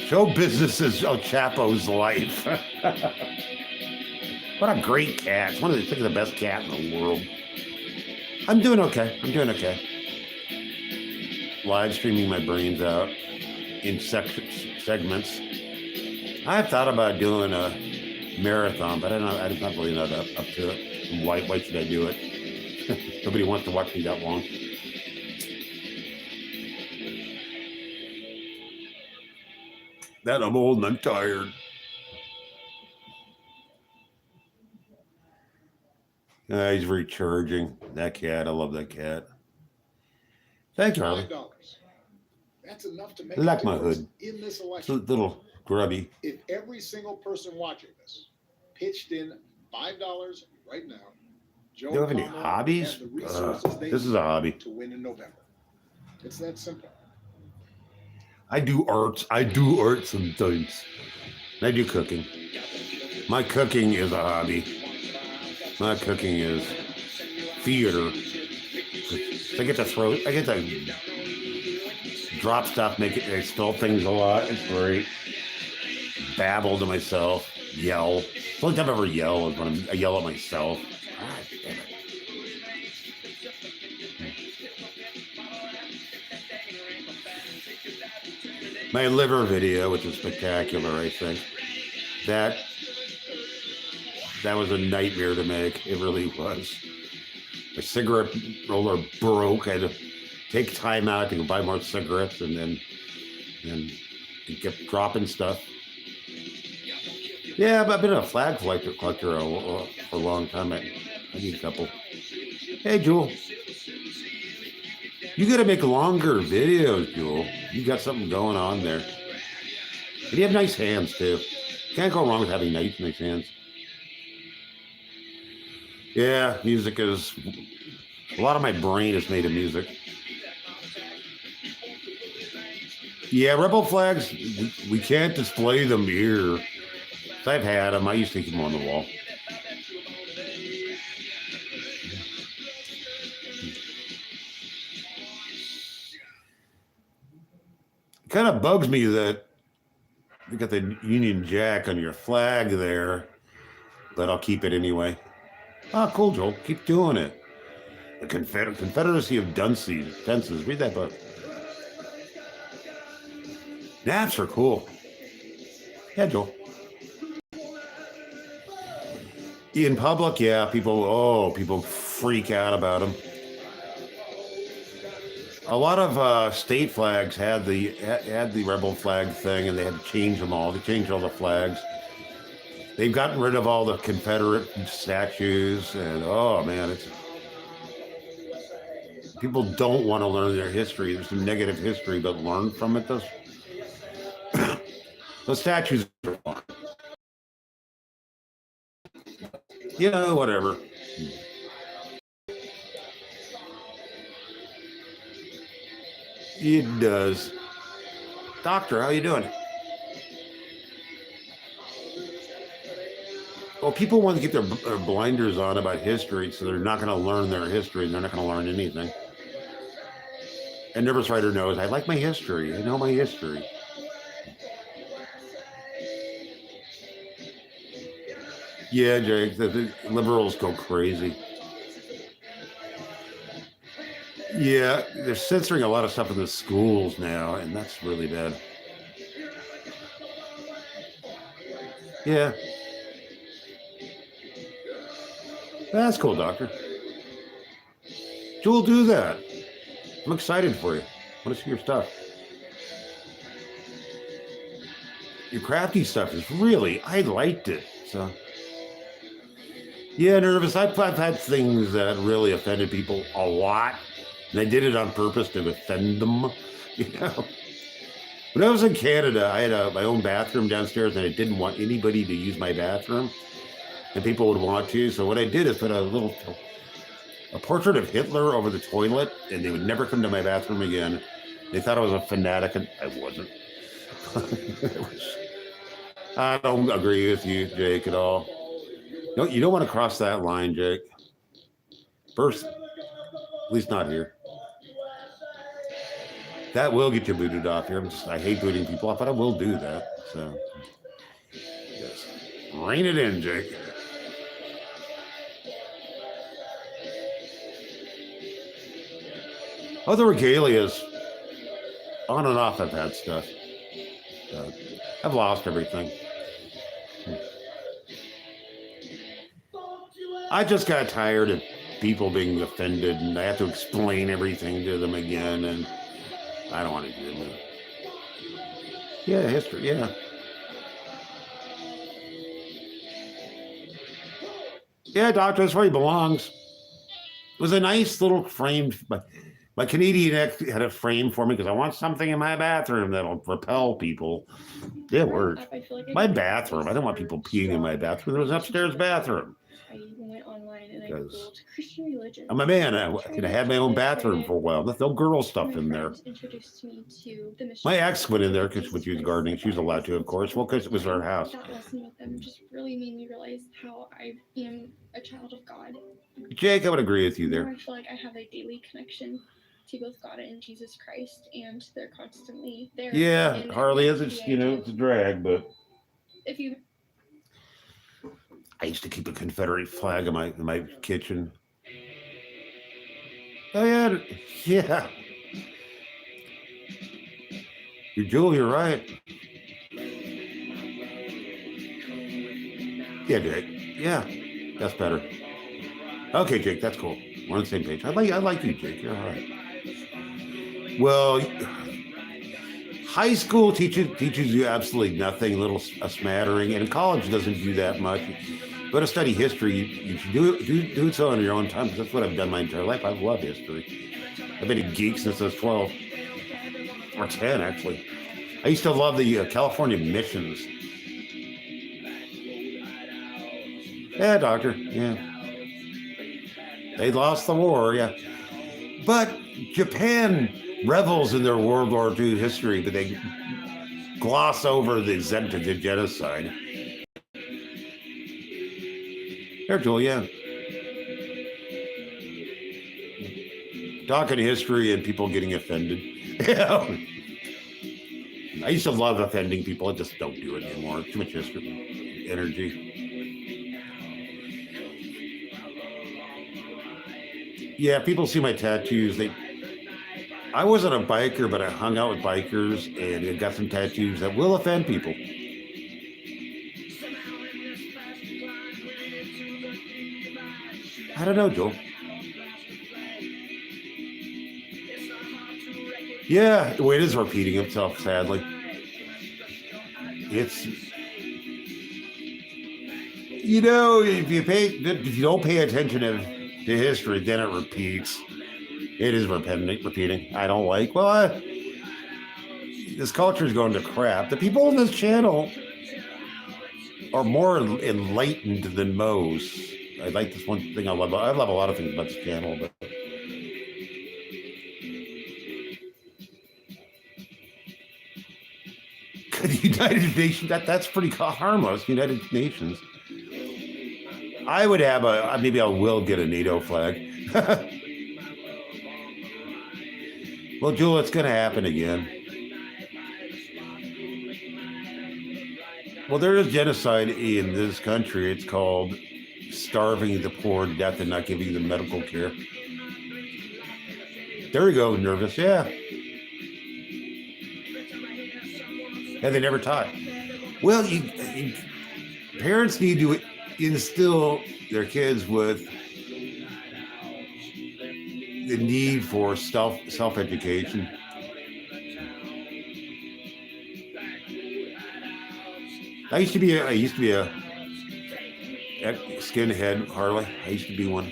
S1: Show business is El Chapo's life. What a great cat. It's one of the best cat in the world. I'm doing okay. Live streaming my brains out in segments. I've thought about doing a marathon, but I'm not really up to it. Why should I do it? Nobody wants to watch me that long. That I'm old and I'm tired. He's recharging. That cat, I love that cat. Thank you, Harley.
S7: $5. That's enough to make
S1: I like
S7: a
S1: my
S7: difference
S1: hood.
S7: in this
S1: It's a
S7: election.
S1: little grubby.
S7: If every single person watching this pitched in $5 right now, Joe
S1: Do you have any
S7: Kamala
S1: hobbies?
S7: had the resources they
S1: This is
S7: need
S1: a hobby.
S7: to win in November. It's that simple.
S1: I do art. I do art sometimes. I do cooking. My cooking is a hobby. My cooking is theater. I get to drop stuff, I spill things a lot. It's great. Babble to myself, yell. The only time I ever yell is when I yell at myself. God damn it. My liver video, which is spectacular, I think. That was a nightmare to make. It really was. My cigarette roller broke. I had to take time out to go buy more cigarettes, and then it kept dropping stuff. Yeah, but I've been a flag collector for a long time. I need a couple. Hey, Jewel. You got to make longer videos, Jewel. You got something going on there. And you have nice hands, too. Can't go wrong with having nice hands. Yeah, music is... A lot of my brain is made of music. Yeah, rebel flags, we can't display them here. I've had them. I used to keep them on the wall. It kind of bugs me that you got the Union Jack on your flag there, but I'll keep it anyway. Oh, cool, Joel. Keep doing it. The Confederacy of Dunces. Read that book. Naps are cool. Yeah, Joel. In public, yeah, people freak out about them. A lot of state flags had the rebel flag thing, and they had to change them all. They changed all the flags. They've gotten rid of all the Confederate statues, and oh man, it's people don't want to learn their history. There's some negative history, but learn from it. Those statues are fun. You know, whatever. It does. Doctor, how you doing? Well, people want to get their blinders on about history, so they're not going to learn their history. They're not going to learn anything. And Nervous Rider knows, I like my history. I know my history. Yeah, Jake, the liberals go crazy. Yeah, they're censoring a lot of stuff in the schools now, and that's really bad. Yeah. That's cool, Doctor. Jewel, do that. I'm excited for you. I want to see your stuff. Your crafty stuff is really, I liked it. So, yeah, Nervous. I've had things that really offended people a lot. And I did it on purpose to offend them, you know. When I was in Canada, I had my own bathroom downstairs, and I didn't want anybody to use my bathroom. And people would want to. So what I did is put a portrait of Hitler over the toilet, and they would never come to my bathroom again. They thought I was a fanatic, and I wasn't. I don't agree with you, Jake, at all. No, you don't want to cross that line, Jake. First, at least not here. That will get you booted off here. I hate booting people off, but I will do that. So, yes. Rein it in, Jake. Other regalias, on and off, I've had stuff. I've lost everything. I just got tired of people being offended, and I have to explain everything to them again, and I don't want to do that. Yeah, history, yeah. Yeah, doctor, that's where he belongs. It was a nice little framed, but my Canadian ex had a frame for me because I want something in my bathroom that'll repel people. It worked.
S8: I feel like
S1: My bathroom, I don't want people peeing in my bathroom. There was an upstairs bathroom.
S8: I went online and I
S1: Because
S8: googled Christian religion.
S1: I'm a man. I had my own bathroom for a while. There's no girl stuff
S8: My
S1: in there.
S8: friend introduced me to the
S1: My
S8: mission.
S1: ex went in there because when she was gardening, she was allowed to, of course. Well, because it was her house.
S8: That lesson with them just really made me realize how I am a child of God.
S1: Jake, I would agree with you
S8: Now
S1: there.
S8: I feel like I have a daily connection to both God and Jesus Christ, and they're constantly there.
S1: Yeah,
S8: And
S1: Harley is,
S8: the
S1: it's,
S8: idea
S1: it's a drag, but
S8: if you
S1: I used to keep a Confederate flag in my kitchen. Oh yeah, yeah. You're right. Yeah, Jake. Yeah, that's better. Okay, Jake, that's cool. We're on the same page. I like you, Jake. You're all right. Well, high school teaches you absolutely nothing, a smattering, and college doesn't do that much. Go to study history, you should do it so on your own time, because that's what I've done my entire life. I've loved history. I've been a geek since I was 12, or 10, actually. I used to love the California missions. Yeah, doctor, yeah. They lost the war, yeah. But Japan revels in their World War II history, but they gloss over the genocide. There, Julia. Talking history and people getting offended. Yeah. I used to love offending people. I just don't do it anymore. Too much history, energy. Yeah, people see my tattoos. I wasn't a biker, but I hung out with bikers and I got some tattoos that will offend people. I don't know, Joel. Yeah, well, it is repeating itself, sadly. It's, if you don't pay attention to history, then it repeats. It is repeating. I don't like, this culture is going to crap. The people on this channel are more enlightened than most. I like this one thing I love a lot of things about this channel, but United Nations, that's pretty harmless. United Nations. I would have maybe I will get a NATO flag. Well, Jewel, it's going to happen again. Well, there is genocide in this country. It's called starving the poor to death and not giving them medical care. There we go, nervous, yeah. And they never taught. Well, parents need to instill their kids with the need for self-education. I used to be a skinhead, Harley. I used to be one.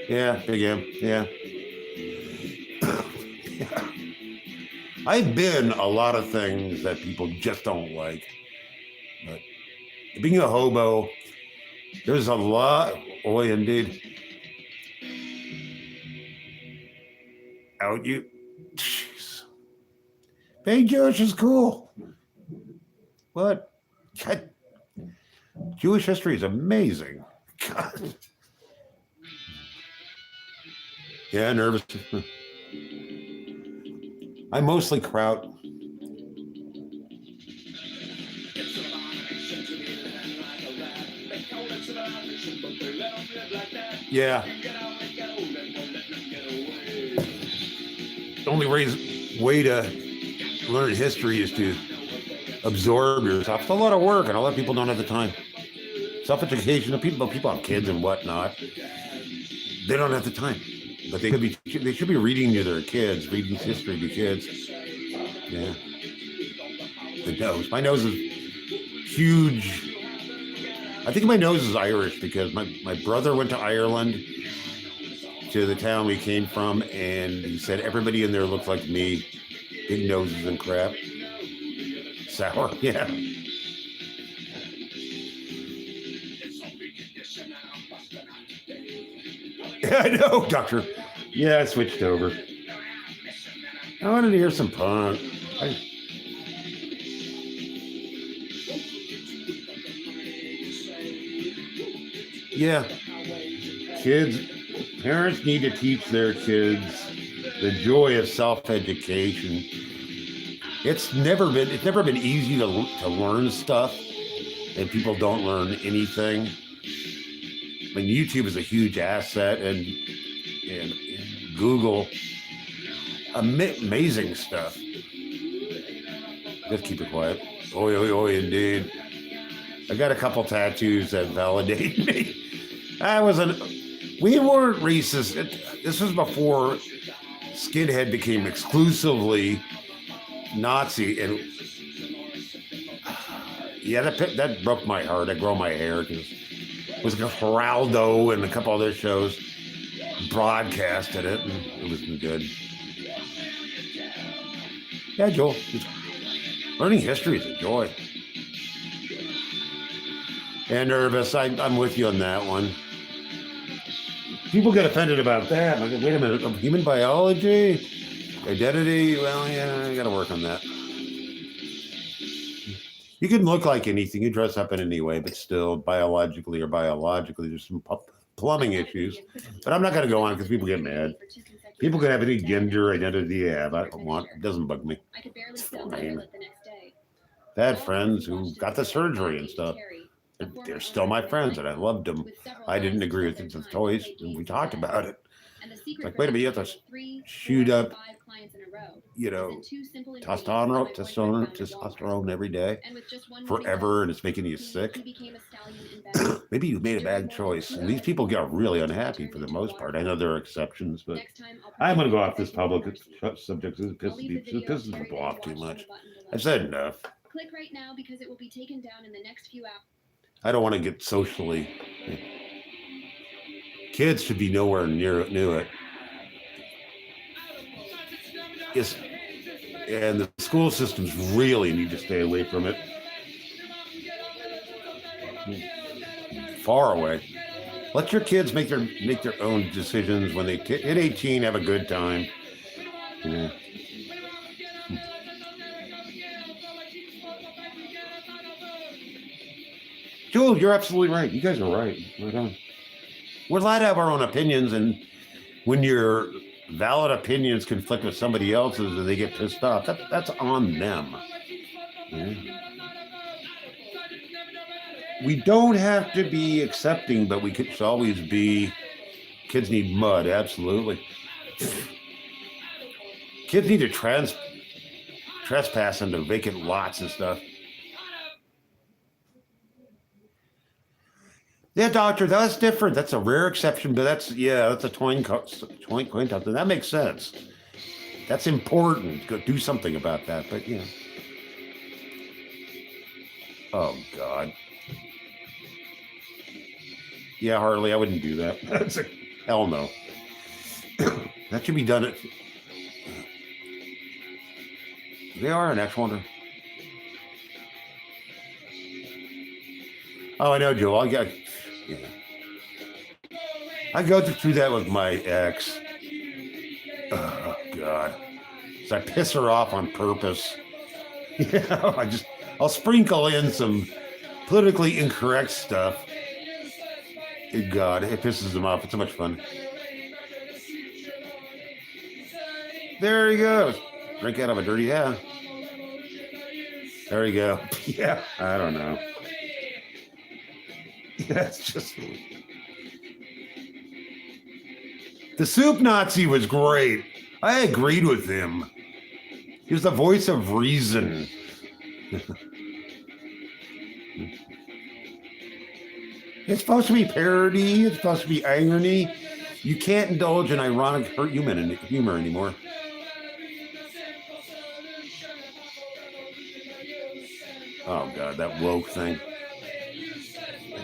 S1: Yeah, big M. Yeah. I've been a lot of things that people just don't like. But being a hobo, there's a lot. Oh, indeed. Out you. Jeez. Being Jewish is cool. What? God. Jewish history is amazing. God. Yeah, nervous. I mostly kraut. Yeah. The only way to learn history is to absorb yourself. It's a lot of work, and a lot of people don't have the time. self-education of people have kids and whatnot. They don't have the time, but they should be reading to their kids, reading history to kids. Yeah. The nose. My nose is huge. I think my nose is Irish because my brother went to Ireland, to the town we came from, and he said everybody in there looked like me. Big noses and crap. Sour, yeah. Yeah, I know, Doctor. Yeah, I switched over. I wanted to hear some punk. Yeah. Kids, parents need to teach their kids the joy of self-education. It's never been easy to learn stuff, and people don't learn anything. I mean, YouTube is a huge asset, and Google, amazing stuff. Just keep it quiet. Oi, oi, oi, indeed. I got a couple tattoos that validate me. We weren't racist. This was before skinhead became exclusively Nazi, and yeah, that broke my heart. I grow my hair because it was Geraldo and a couple other shows broadcasted it, and it wasn't good. Yeah, Joel, learning history is a joy. And nervous, I'm with you on that one. People get offended about that. Like, wait a minute, human biology, identity, well, yeah, I gotta work on that. You can look like anything, you dress up in any way, but still, biologically, there's some plumbing issues. But I'm not gonna go on because people get mad. People can have any gender identity they have. I don't want, it doesn't bug me. It's fine. I had friends who got the surgery and stuff. They're still my friends, and I loved them. I didn't agree with the choice, and we talked about it. Like, wait a minute, you have to shoot up, testosterone every day, forever, and it's making you sick. Maybe you made a bad choice. And these people get really unhappy for the most part. I know there are exceptions, but I'm going to go off this public subject. It pisses people off too much. I've said enough.
S9: Click right now because it will be taken down in the next few hours.
S1: I don't want to get socially. Kids should be nowhere near it. And the school systems really need to stay away from it. Far away. Let your kids make their own decisions when they hit 18. Have a good time. Yeah. Jules, you're absolutely right. You guys are right. Right on. We're allowed to have our own opinions, and when your valid opinions conflict with somebody else's and they get pissed off, that's on them. Yeah. We don't have to be accepting, but we could always be. Kids need mud, absolutely. Kids need to trespass into vacant lots and stuff. Yeah, doctor, that's different. That's a rare exception, but that's a coin toss. That makes sense. That's important. Go do something about that. But yeah. Oh God. Yeah, Harley, I wouldn't do that. That's a hell no. That should be done at. They are an ex-wonder. Oh, I know, Joe. Yeah. I go through that with my ex. Oh God. So I piss her off on purpose. I'll sprinkle in some politically incorrect stuff. God, it pisses them off. It's so much fun. There he goes. Drink out of a dirty hat. There you go. Yeah, I don't know. Yeah, it's just. The Soup Nazi was great. I agreed with him. He was the voice of reason. It's supposed to be parody. It's supposed to be irony. You can't indulge in ironic humor anymore. Oh God, that woke thing.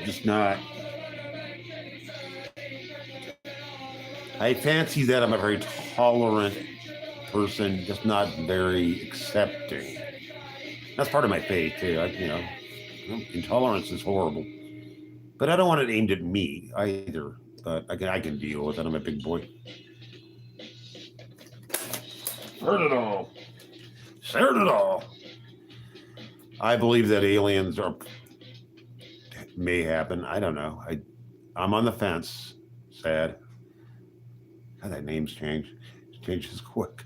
S1: Just not. I fancy that I'm a very tolerant person, just not very accepting. That's part of my faith too. Intolerance is horrible, but I don't want it aimed at me either. But I can deal with it. I'm a big boy. Heard it all. Heard it all. I believe that aliens may happen. I don't know. I'm on the fence. Sad. How that name's changed. It changes quick.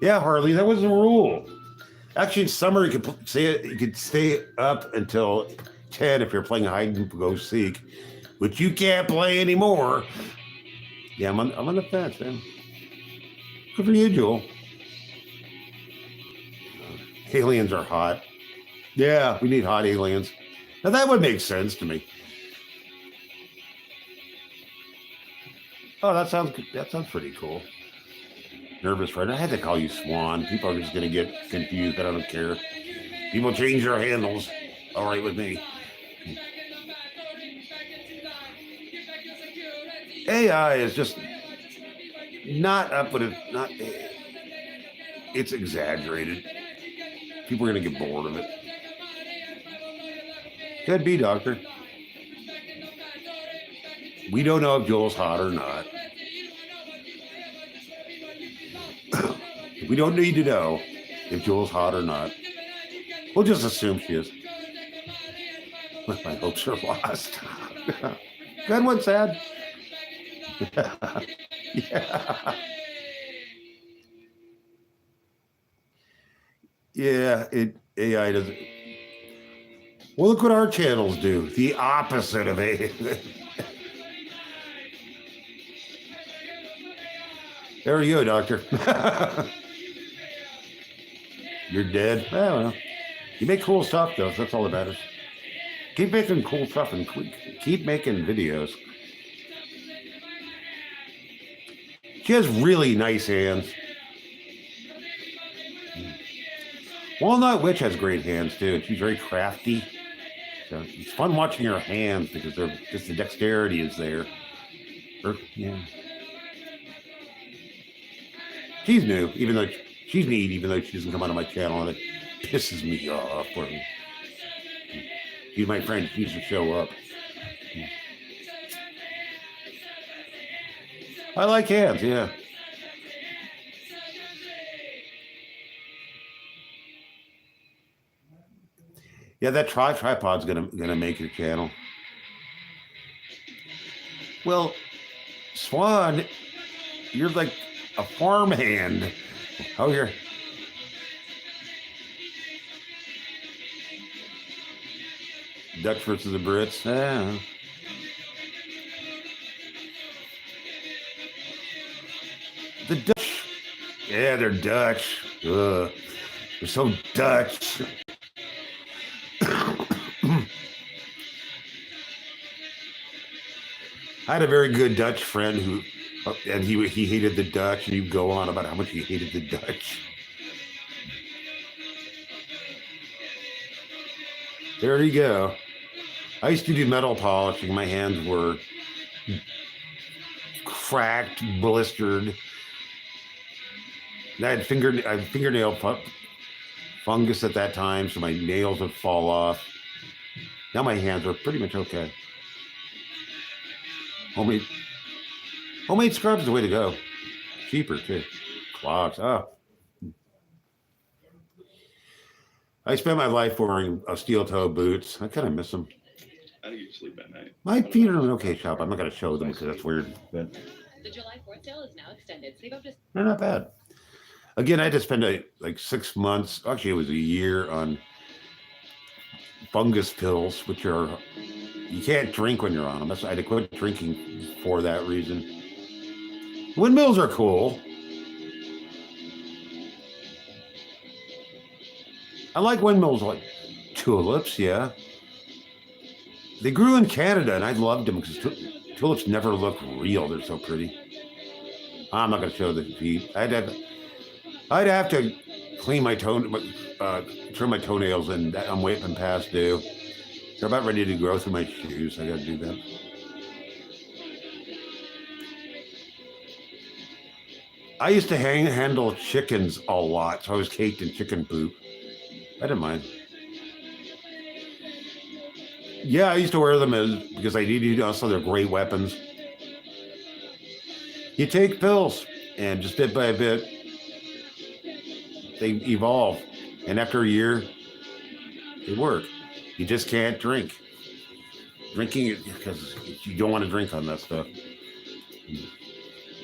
S1: Yeah, Harley, that was the rule. Actually, in summer you could stay up until 10 if you're playing hide and go seek, which you can't play anymore. Yeah, I'm on the fence, man. Good for you, Joel. Aliens are hot. Yeah, we need hot aliens. Now that would make sense to me. Oh, that sounds pretty cool. Nervous friend. I had to call you Swan. People are just gonna get confused, but I don't care. People change their handles. All right with me. AI is just not up with it. It's exaggerated. People are gonna get bored of it. Could be, Doctor. We don't know if Joel's hot or not. We don't need to know if Joel's hot or not. We'll just assume she is. My hopes are lost. Good one, Sad. Yeah. Yeah, AI doesn't. Well, look what our channels do. The opposite of AI. There you go, Doctor. You're dead. I don't know. You make cool stuff, though. That's all that matters. Keep making cool stuff and keep making videos. She has really nice hands. Walnut Witch has great hands, too. She's very crafty. So it's fun watching her hands because just the dexterity is there. Yeah. She's new, even though she's neat, even though she doesn't come out of my channel, and it pisses me off. She's my friend. She needs to show up. I like hands, yeah. Yeah, that tripod's gonna make your channel. Well, Swan, you're like a farmhand. Oh, here. Dutch versus the Brits. Yeah. The Dutch. Yeah, they're Dutch. Ugh. They're so Dutch. I had a very good Dutch friend and he hated the Dutch, and he'd go on about how much he hated the Dutch. There you go. I used to do metal polishing. My hands were cracked, blistered. I had fingernail fungus at that time, so my nails would fall off. Now my hands are pretty much okay. Homemade scrubs is the way to go. Cheaper too. Clogs. Oh. I spent my life wearing steel toe boots. I kind of miss them.
S10: How do you sleep at night?
S1: My feet are in an okay shape. I'm not going to show them because that's weird. But
S11: the July 4th sale is now extended. Save up to...
S1: They're not bad. Again, I had to spend like 6 months. Actually, it was a year on fungus pills, which are you can't drink when you're on them. I had to quit drinking for that reason. Windmills are cool. I like windmills like tulips, yeah. They grew in Canada and I loved them because tulips never look real. They're so pretty. I'm not going to show the feet. I'd have to clean my trim my toenails, and I'm waiting past due. They're about ready to grow through my shoes. I got to do that. I used to handle chickens a lot, so I was caked in chicken poop. I didn't mind. Yeah, I used to wear them because I needed also they're great weapons. You take pills, and just bit by bit, they evolve. And after a year, they work. You just can't drink. Drinking it because you don't want to drink on that stuff.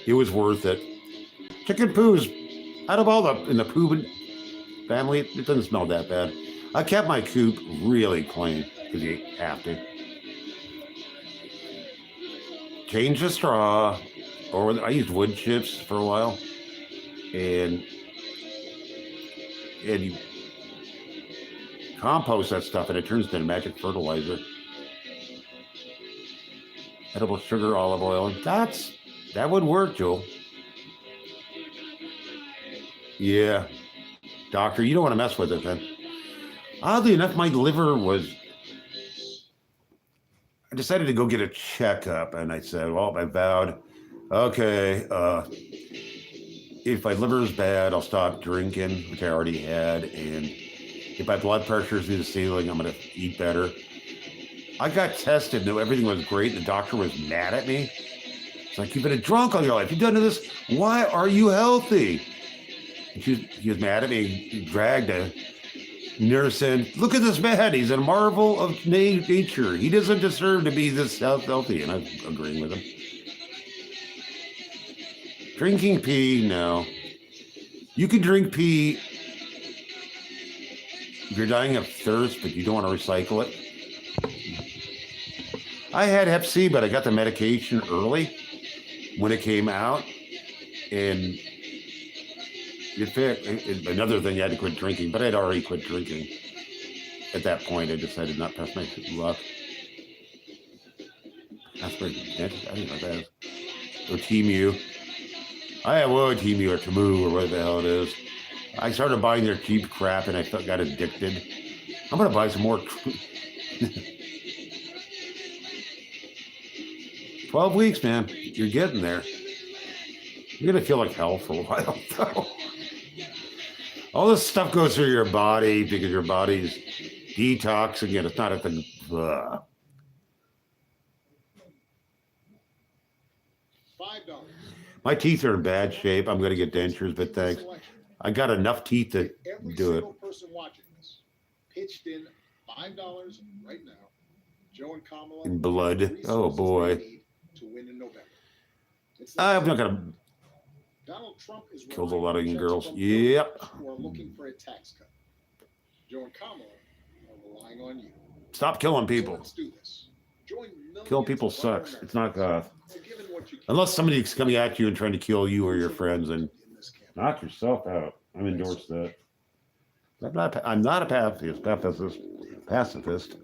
S1: It was worth it. Chicken poos, out of all in the poo family, it doesn't smell that bad. I kept my coop really clean because you have to. Change the straw, or I used wood chips for a while, and you compost that stuff, and it turns into magic fertilizer. Edible sugar, olive oil. That would work, Joel. Yeah. Doctor, you don't want to mess with it then. Oddly enough, my liver was... I decided to go get a checkup, and I said, well, I vowed, okay, if my liver is bad, I'll stop drinking, which I already had, and if my blood pressure is through the ceiling, I'm going to eat better. I got tested, and everything was great. The doctor was mad at me. It's like, you've been a drunk all your life. You've done this. Why are you healthy? And he was mad at me. He dragged a nurse in. Look at this man. He's a marvel of nature. He doesn't deserve to be this healthy. And I'm agreeing with him. Drinking pee, no. You can drink pee if you're dying of thirst, but you don't want to recycle it. I had Hep C, but I got the medication early when it came out, and it fit. Another thing, I had to quit drinking, but I'd already quit drinking. At that point, I decided not to press my luck. That's pretty good. I didn't know that. Or Temu. I have Temu or Temu or whatever the hell it is. I started buying their cheap crap, and I got addicted. I'm going to buy some more. 12 weeks, man. You're getting there. You're going to feel like hell for a while, though. All this stuff goes through your body because your body's detoxing it. It's not a thing.
S7: $5.
S1: My teeth are in bad shape. I'm going to get dentures, but thanks. I got enough teeth to do it.
S7: Every single person watching this pitched in $5 right now. Joe and Kamala.
S1: In blood. Oh, boy.
S7: To win in November.
S1: I'm not going to.
S7: Donald Trump is
S1: Kills a lot of young girls. Yep.
S7: Who are looking for a tax cut. Joe and Kamala are relying on you.
S1: Stop killing
S7: So
S1: people.
S7: let's do this. Join millions
S1: Killing people
S7: of other
S1: sucks. It's not
S7: Americans to give in what you can.
S1: unless somebody's coming at you and trying to kill you or your friends, and knock yourself out. I'm endorse that. I'm not a pacifist.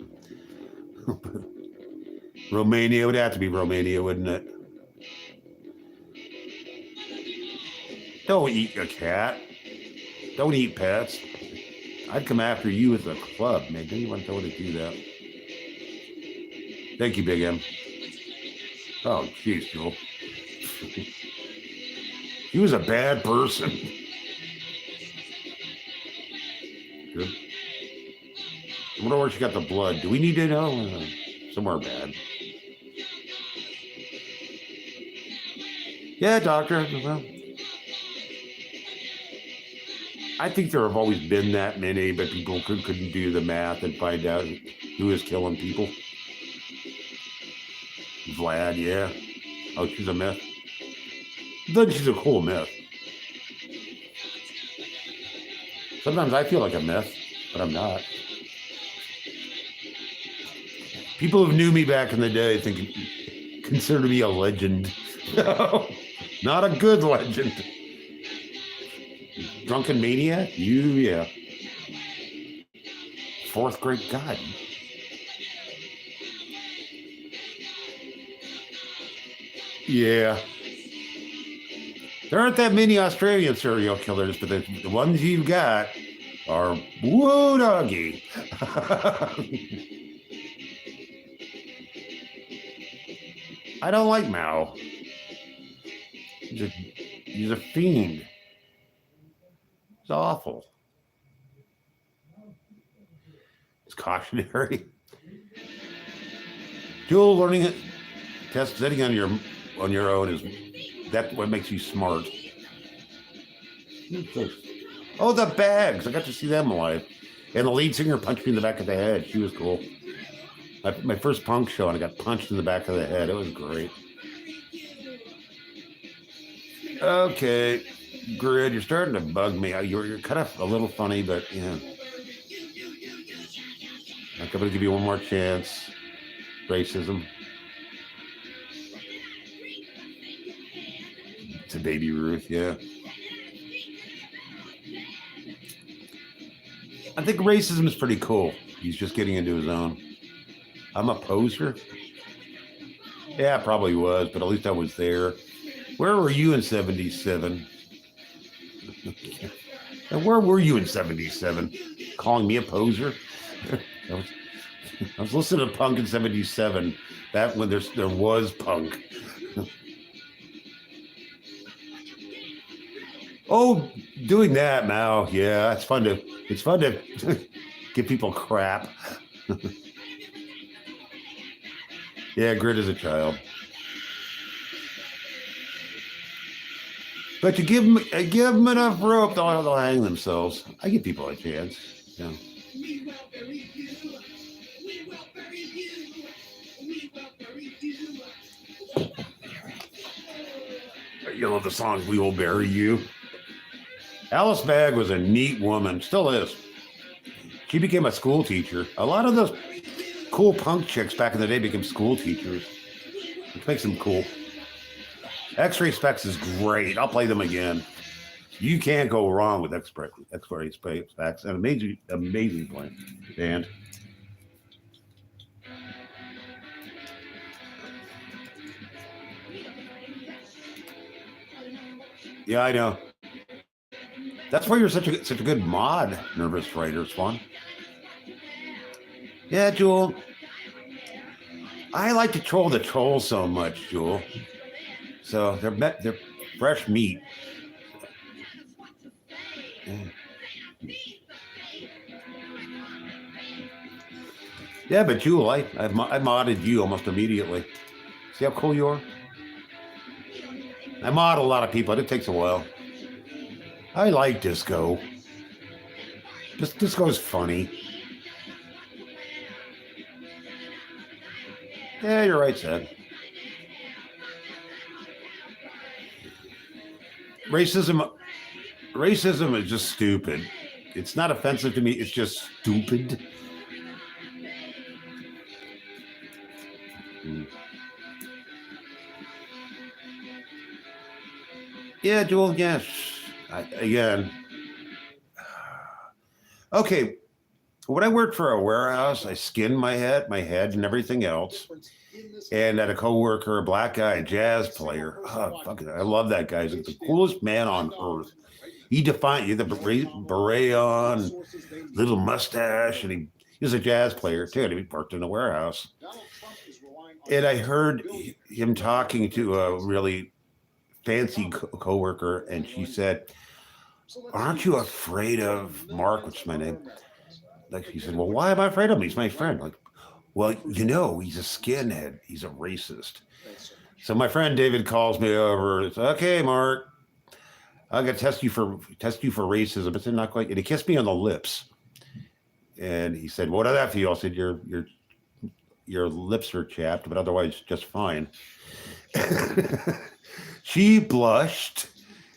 S1: Romania would have to be Romania, wouldn't it? Don't eat a cat. Don't eat pets. I'd come after you with a club, man. Don't you want to do that? Thank you, Big M. Oh, jeez, Joel. He was a bad person. Good. I wonder where she got the blood. Do we need to know? Somewhere bad. Yeah, doctor. Well, I think there have always been that many, but people couldn't do the math and find out who is killing people. Vlad, yeah. Oh, she's a myth. Then she's a cool myth. Sometimes I feel like a myth, but I'm not. People who knew me back in the day consider me a legend. No, not a good legend. Drunken maniac? Yeah. fourth grade. God. Yeah. There aren't that many Australian serial killers, but the ones you've got are woo doggy. I don't like Mao. He's a fiend. It's awful. It's cautionary. Dual learning test setting on your own is that's what makes you smart. Oh, the Bags! I got to see them live, and the lead singer punched me in the back of the head. She was cool. My first punk show, and I got punched in the back of the head. It was great. Okay, Grid, you're starting to bug me. You're kind of a little funny, but yeah. I'm going to give you one more chance. Racism. It's a Baby Ruth, yeah. I think racism is pretty cool. He's just getting into his own. I'm a poser. Yeah, I probably was, but at least I was there. Where were you in 77? And where were you in 77? Calling me a poser? I was listening to punk in 77. Back when there was punk. Oh, doing that now. Yeah, it's fun to give people crap. Yeah, Grid as a child. But you give them enough rope, they'll hang themselves. I give people a chance. Yeah. You know the song "We Will Bury You." Alice Bag was a neat woman, still is. She became a school teacher. A lot of those cool punk chicks back in the day became school teachers, which makes them cool. X-Ray Specs is great. I'll play them again. You can't go wrong with X-Ray Specs. An amazing band. Yeah, I know. That's why you're such a good mod, Nervous Writer. It's fun. Yeah, Jewel. I like to troll the trolls so much, Jewel. So they're fresh meat. Yeah, but Jewel, I modded you almost immediately. See how cool you are? I mod a lot of people. It takes a while. I like disco. Disco's funny. Yeah, you're right, Seth. Racism is just stupid. It's not offensive to me. It's just stupid. Yeah, Joel, yes. Again. Okay. When I worked for a warehouse, I skinned my head and everything else. And I had a coworker, a black guy, a jazz player. Oh, fucking, I love that guy. He's like the coolest man on earth. He defined you, the beret on, little mustache, and he was a jazz player too. And he worked in a warehouse. And I heard him talking to a really fancy coworker, and she said, "Aren't you afraid of Mark?" Which is my name. Like he said, "Well, why am I afraid of him? He's my friend." Like, well, you know, he's a skinhead. He's a racist. So my friend David calls me over. It's okay, Mark. I'm gonna test you for racism. It's not quite. And he kissed me on the lips. And he said, "What did that feel?" I said, "Your lips are chapped, but otherwise just fine." She blushed,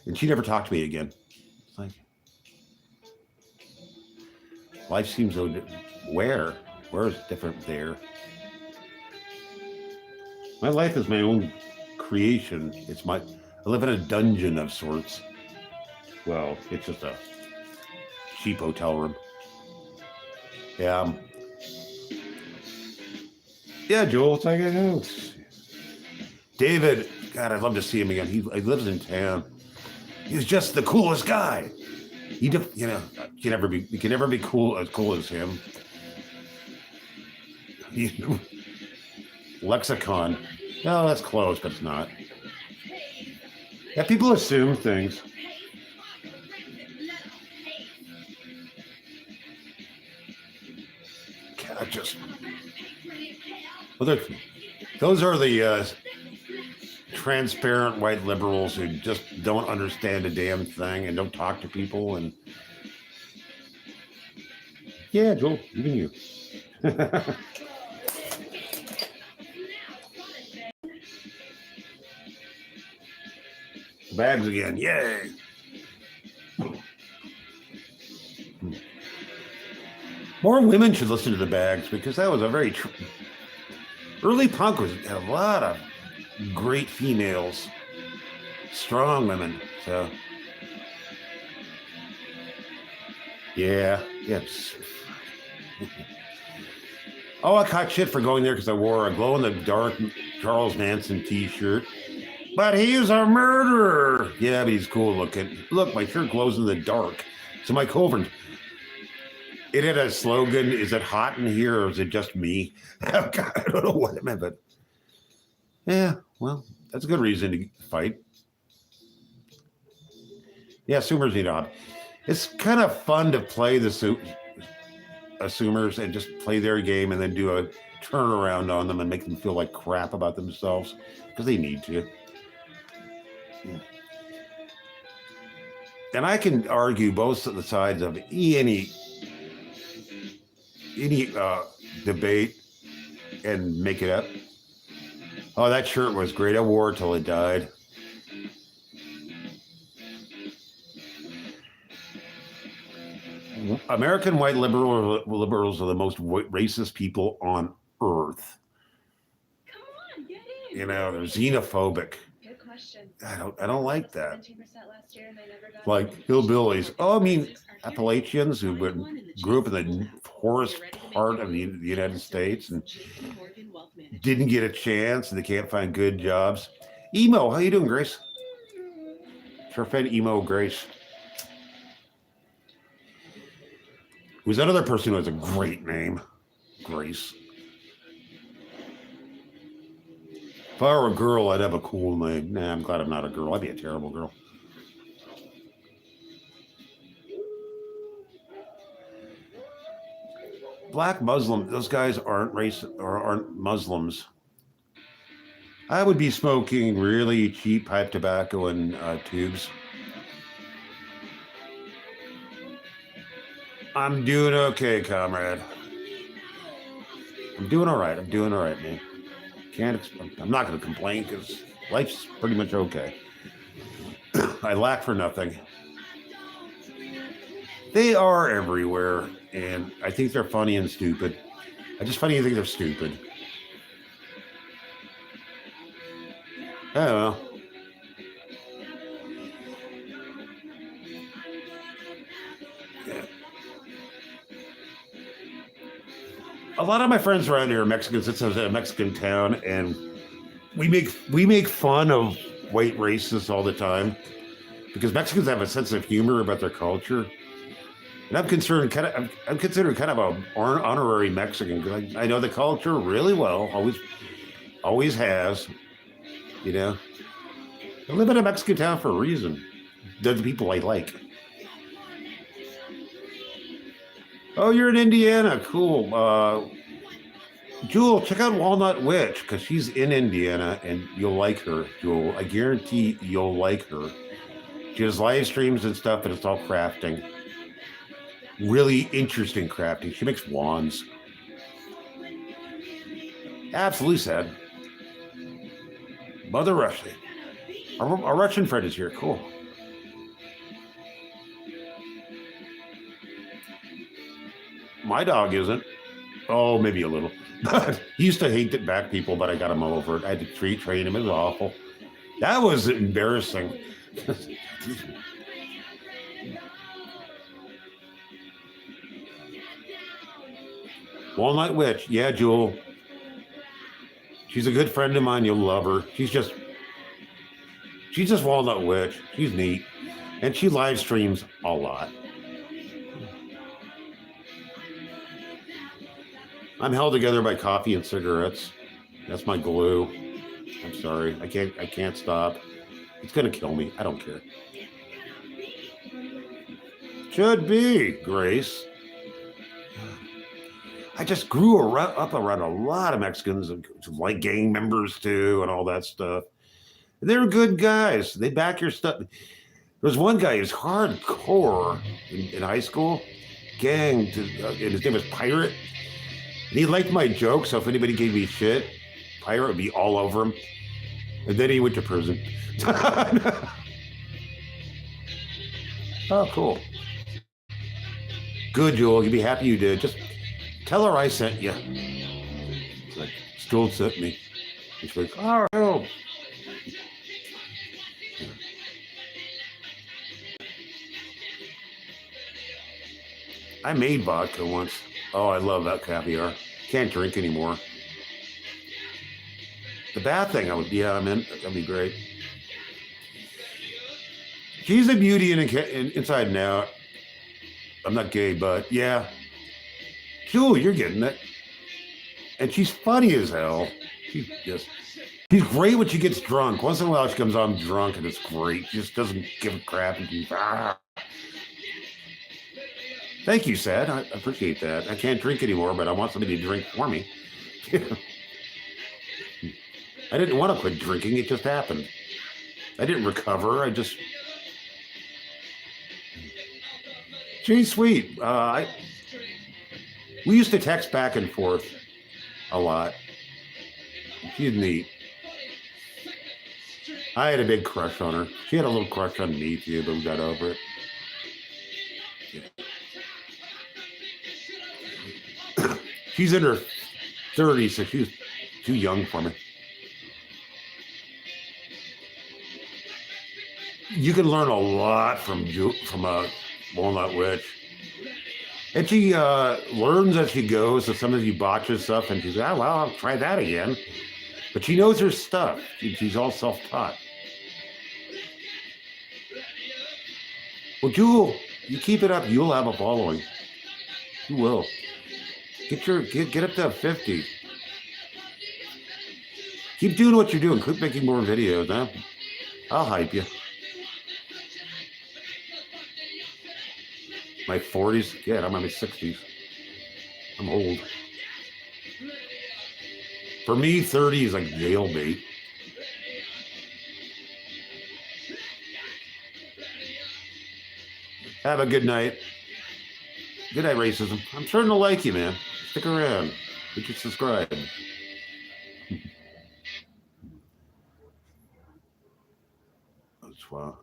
S1: and she never talked to me again. It's like, life seems so. Where is different there? My life is my own creation. I live in a dungeon of sorts. Well, it's just a cheap hotel room. Yeah. Yeah, Joel, it's like I know. David, God, I'd love to see him again. He lives in town. He's just the coolest guy. You know, you can never be cool as him. Lexicon. No, that's close, but it's not. Yeah, people assume things. God, just. Well, those are the transparent white liberals who just don't understand a damn thing and don't talk to people. And yeah, Joel, even you. Bags again, yay! More women should listen to the Bags because that was a very early punk had a lot of great females, strong women. So yeah. Oh, I caught shit for going there because I wore a glow-in-the-dark Charles Manson T-shirt. But he's a murderer. Yeah, but he's cool looking. Look, my shirt glows in the dark. So my Colburn. It had a slogan, is it hot in here or is it just me? Oh, God, I don't know what it meant, but yeah, well, that's a good reason to fight. Yeah, assumers need on. It's kind of fun to play the assumers and just play their game and then do a turnaround on them and make them feel like crap about themselves because they need to. And I can argue both of the sides of any debate and make it up. Oh, that shirt was great. I wore it till it died. American white liberals are the most racist people on earth.
S11: Come on, get in.
S1: You know, they're xenophobic.
S11: Good question.
S1: I don't like that.
S11: 17% last year and they never got
S1: Like hillbillies. Oh, I mean Appalachians who grew up in the poorest part of the United States and didn't get a chance and they can't find good jobs. Emo, how you doing, Grace? It's our friend Emo Grace. Who's another person who has a great name, Grace. If I were a girl, I'd have a cool name. Nah, I'm glad I'm not a girl. I'd be a terrible girl. Black Muslim, those guys aren't racist or aren't Muslims. I would be smoking really cheap pipe tobacco and tubes. I'm doing okay, comrade. I'm doing all right. Man. I'm not going to complain because life's pretty much okay. I lack for nothing. They are everywhere, and I think they're funny and stupid. I just funny and think they're stupid. I don't know. Yeah. A lot of my friends around here are Mexicans. It's a Mexican town, and we make fun of white racists all the time because Mexicans have a sense of humor about their culture. And I'm considered kind of an honorary Mexican because I know the culture really well. Always has. You know, I live in a Mexican town for a reason. They're the people I like. Oh, you're in Indiana. Cool. Jewel, check out Walnut Witch because she's in Indiana and you'll like her, Jewel. I guarantee you'll like her. She has live streams and stuff, and it's all crafting. Really interesting crafting. She makes wands. Absolutely sad. Mother Russia. Our Russian friend is here. Cool. My dog isn't. Oh, maybe a little. But he used to hate the back people, but I got him over it. I had to train him. It was awful. That was embarrassing. Walnut Witch. Yeah, Jewel. She's a good friend of mine. You'll love her. She's just Walnut Witch. She's neat. And she live streams a lot. I'm held together by coffee and cigarettes. That's my glue. I'm sorry. I can't stop. It's gonna kill me. I don't care. Should be, Grace. I just grew up around a lot of Mexicans, like gang members too, and all that stuff. They're good guys. They back your stuff. There's one guy who's hardcore in high school, gang, and his name was Pirate. And he liked my jokes, so if anybody gave me shit, Pirate would be all over him. And then he went to prison. Oh, cool. Good, Jewel. You'd be happy you did. Just tell her I sent you. It's like, Stool sent me. She's like, oh. I made vodka once. Oh, I love that caviar. Can't drink anymore. The bad thing, I'm in. That'd be great. She's a beauty inside and out. I'm not gay, but yeah. Jewel, you're getting it. And she's funny as hell. She's great when she gets drunk. Once in a while she comes on drunk and it's great. She just doesn't give a crap. And she's, Thank you, Sad. I appreciate that. I can't drink anymore, but I want somebody to drink for me. I didn't want to quit drinking. It just happened. I didn't recover. She's sweet. We used to text back and forth a lot. She's neat. I had a big crush on her. She had a little crush on me too, but we got over it. Yeah. She's in her 30s, so she's too young for me. You can learn a lot from a Walnut Witch. And she learns as she goes, so sometimes you botches stuff, and she's like, oh, well, I'll try that again. But she knows her stuff. She's all self-taught. Well, Jewel, you keep it up, you'll have a following. You will. Get up to 50. Keep doing what you're doing. Keep making more videos, huh? I'll hype you. My 40s? Yeah, I'm in my 60s. I'm old. For me, 30 is like jailbait. Have a good night. Good night, racism. I'm starting to like you, man. Stick around. Hit your subscribe. That's wow.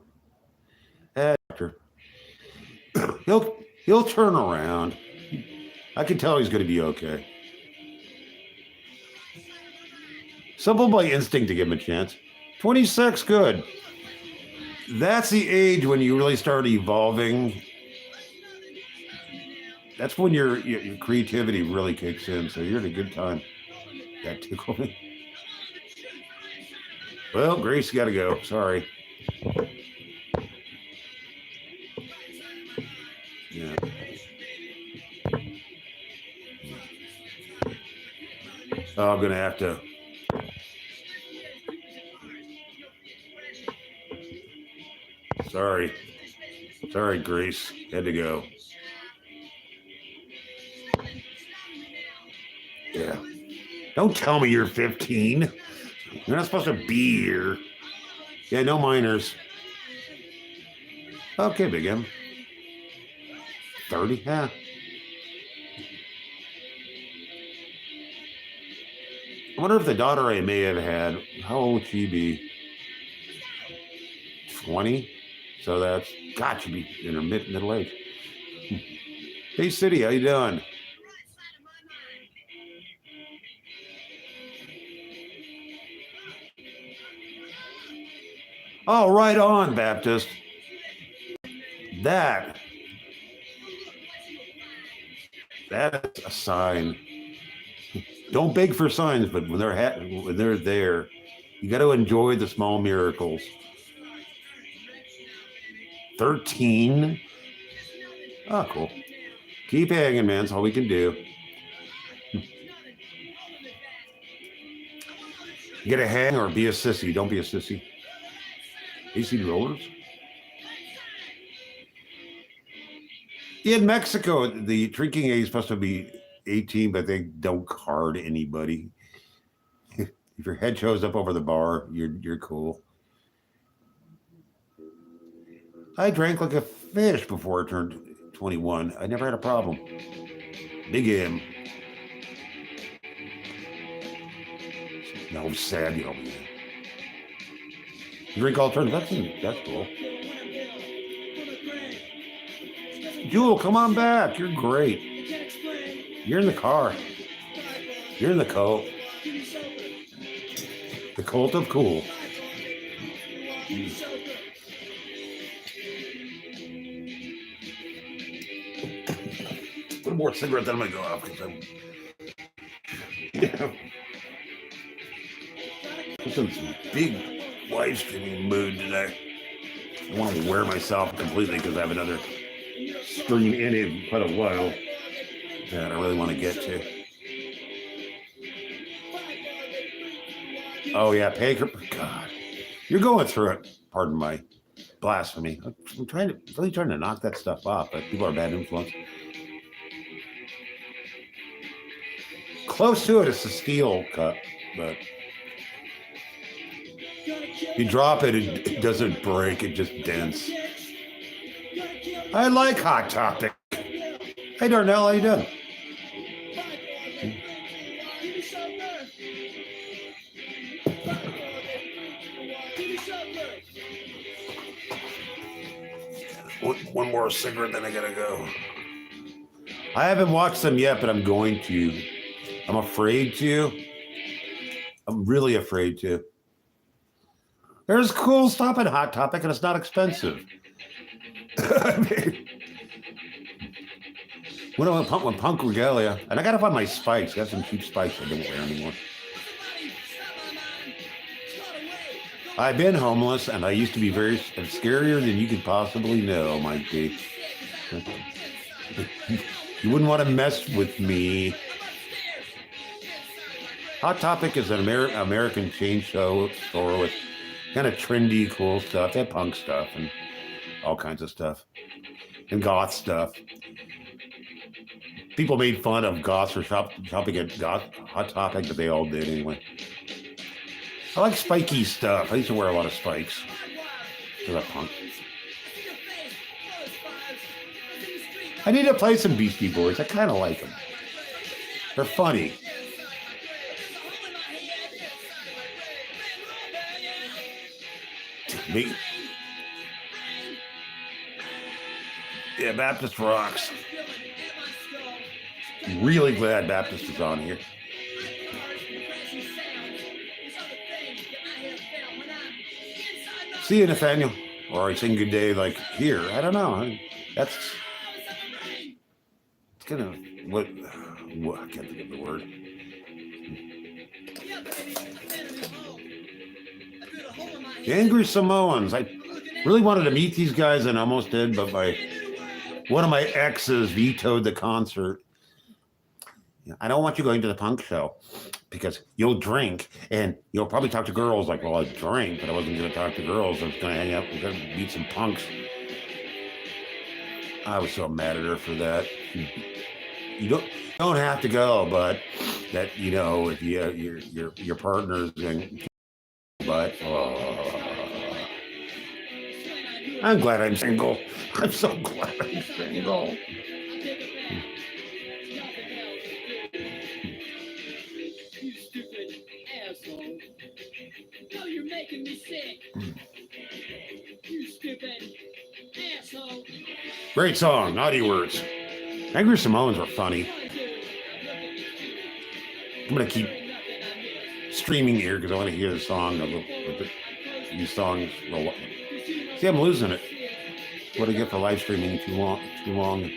S1: Doctor. He'll turn around. I can tell he's going to be okay. Simple by instinct to give him a chance. 26, good. That's the age when you really start evolving. That's when your creativity really kicks in. So you're in a good time. That tickled me. Well, Grace, got to go. Sorry. Yeah. Oh, I'm going to have to. Sorry, Grace. Had to go. Yeah. Don't tell me you're 15. You're not supposed to be here. Yeah, no minors. Okay, Big M. 30? Yeah. I wonder if the daughter I may have had, how old would she be? 20? So that's, God, she'd be in her middle age. Hey, City, how you doing? Oh, right on, Baptist. That is a sign. Don't beg for signs, but when they're there, you got to enjoy the small miracles. 13. Oh, cool. Keep hanging, man. That's all we can do. Get a hang or be a sissy. Don't be a sissy. AC rollers. In Mexico, the drinking age is supposed to be 18, but they don't card anybody. If your head shows up over the bar, you're cool. I drank like a fish before I turned 21. I never had a problem. Big M. No, sad, you know. Drink alternative. That's cool. Jewel, come on back. You're great. You're in the car. You're in the Colt. The Colt of cool. One more cigarette, then I'm gonna go off because I'm. Yeah. I'm in some big live streaming mood today. I want to wear myself completely because I have another stream in quite a while that I really want to get to. Oh yeah, Paker. God, you're going through it. Pardon my blasphemy. I'm really trying to knock that stuff off, but people are bad influence. Close to it, it's a steel cup, but you drop it, it doesn't break, it just dents. I like Hot Topic. Hey Darnell, how you doing? One more cigarette, then I gotta go. I haven't watched them yet, but I'm going to. I'm afraid to. I'm really afraid to. There's cool stuff in Hot Topic, and it's not expensive. I mean, when Punk Regalia, and I gotta find my spikes. I got some cheap spikes I don't wear anymore. I've been homeless, and I used to be very scarier than you could possibly know, Mike D. You wouldn't want to mess with me. Hot Topic is an American chain store with kind of trendy, cool stuff. They have punk stuff and all kinds of stuff. And goth stuff. People made fun of goths for shopping at Hot Topic, but they all did anyway. I like spiky stuff. I used to wear a lot of spikes. For that punk. I need to play some Beastie Boys. I kind of like them. They're funny. Me. Yeah, Baptist rocks. Really glad Baptist is on here. See you, Nathaniel. Or I sing good day like here. I don't know. That's it's kind of what I can't think of the word. The Angry Samoans. I really wanted to meet these guys and almost did, but one of my exes vetoed the concert. I don't want you going to the punk show because you'll drink and you'll probably talk to girls. Like, well, I drank, but I wasn't going to talk to girls. I was going to hang out. We're going to meet some punks. I was so mad at her for that. You don't have to go, but that if your partner's going. But I'm glad I'm single. I'm so glad I'm single.
S4: You stupid asshole. No, you're making me sick. You stupid asshole.
S1: Great song, naughty words. Angry Samoans were funny. I'm gonna keep streaming here because I want to hear the song. These songs. See, I'm losing it. What do I get for live streaming too long?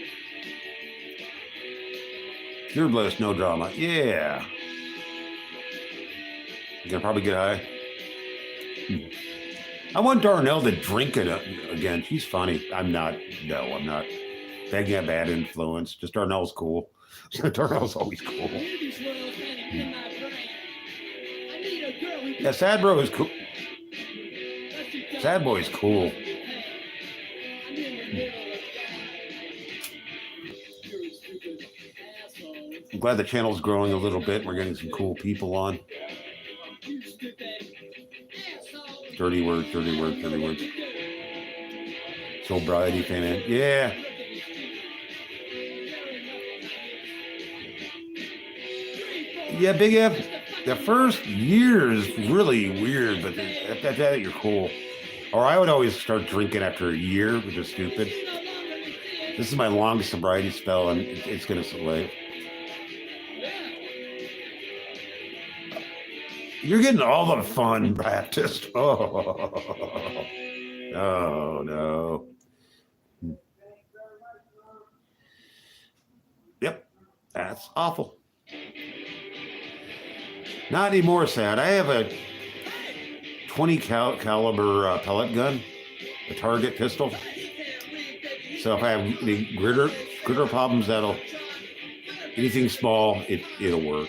S1: Pure bliss, no drama. Yeah. You gonna probably get high. I want Darnell to drink it again. She's funny. I'm not. No, I'm not. Begging a bad influence. Just Darnell's cool. Darnell's always cool. Yeah, Sad Bro is cool. Sad Boy's cool. I'm glad the channel's growing a little bit. We're getting some cool people on. Dirty word, dirty word, dirty word. Sobriety fan. Yeah. Yeah, Big F. The first year is really weird, but after that, you're cool. Or I would always start drinking after a year, which is stupid. This is my longest sobriety spell, and it's going to slay. You're getting all the fun, Baptist. Oh, oh no. Yep, that's awful. Not anymore, Sad. I have a 20 caliber pellet gun, a target pistol. So if I have any gritter problems, anything small, it'll work.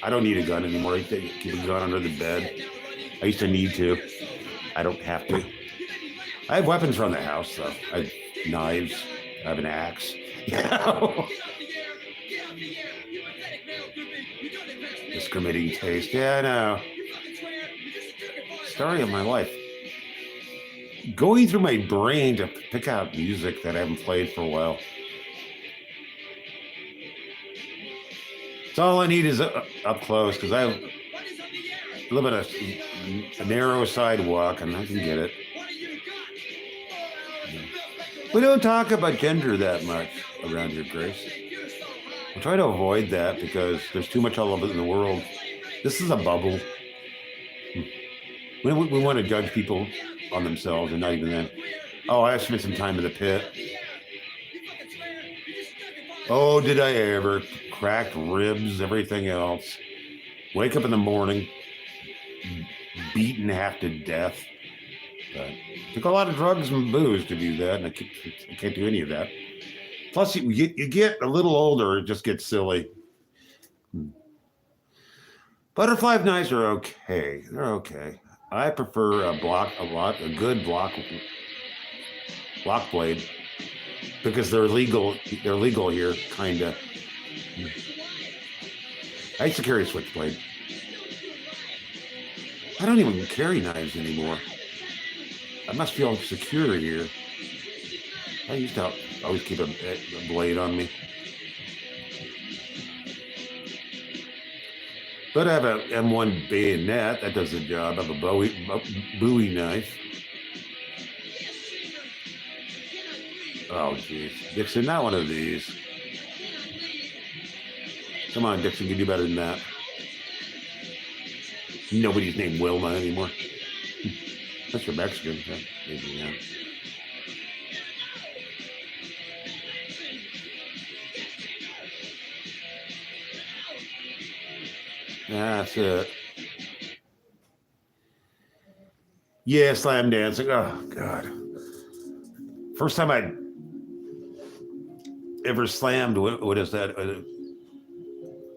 S1: I don't need a gun anymore. I keep a gun under the bed. I used to need to. I don't have to. I have weapons around the house, though. I have knives. I have an axe. Discriminating taste. Yeah, I know. Story of my life. Going through my brain to pick out music that I haven't played for a while. So all I need is up close, because I live on a narrow sidewalk, and I can get it. We don't talk about gender that much around here, Grace. I try to avoid that because there's too much all of it in the world. This is a bubble. We want to judge people on themselves, and not even then. Oh, I spent some time in the pit. Oh, did I ever? Cracked ribs, everything else. Wake up in the morning, beaten half to death. But took a lot of drugs and booze to do that, and I can't do any of that. Plus, you get a little older, it just gets silly. Butterfly knives are okay. They're okay. I prefer a good block blade, because they're legal. They're legal here, kinda. I used to carry a switchblade. I don't even carry knives anymore. I must feel secure here. I used to always keep a blade on me. But I have a M1 bayonet. That does the job. I have a Bowie knife. Oh, geez. Dixon, not one of these. Come on, Dixon, you can do better than that. Nobody's named Wilma anymore. That's your Mexican. Maybe, yeah. That's it. Yeah, slam dancing. Oh, God. First time I ever slammed, what is that?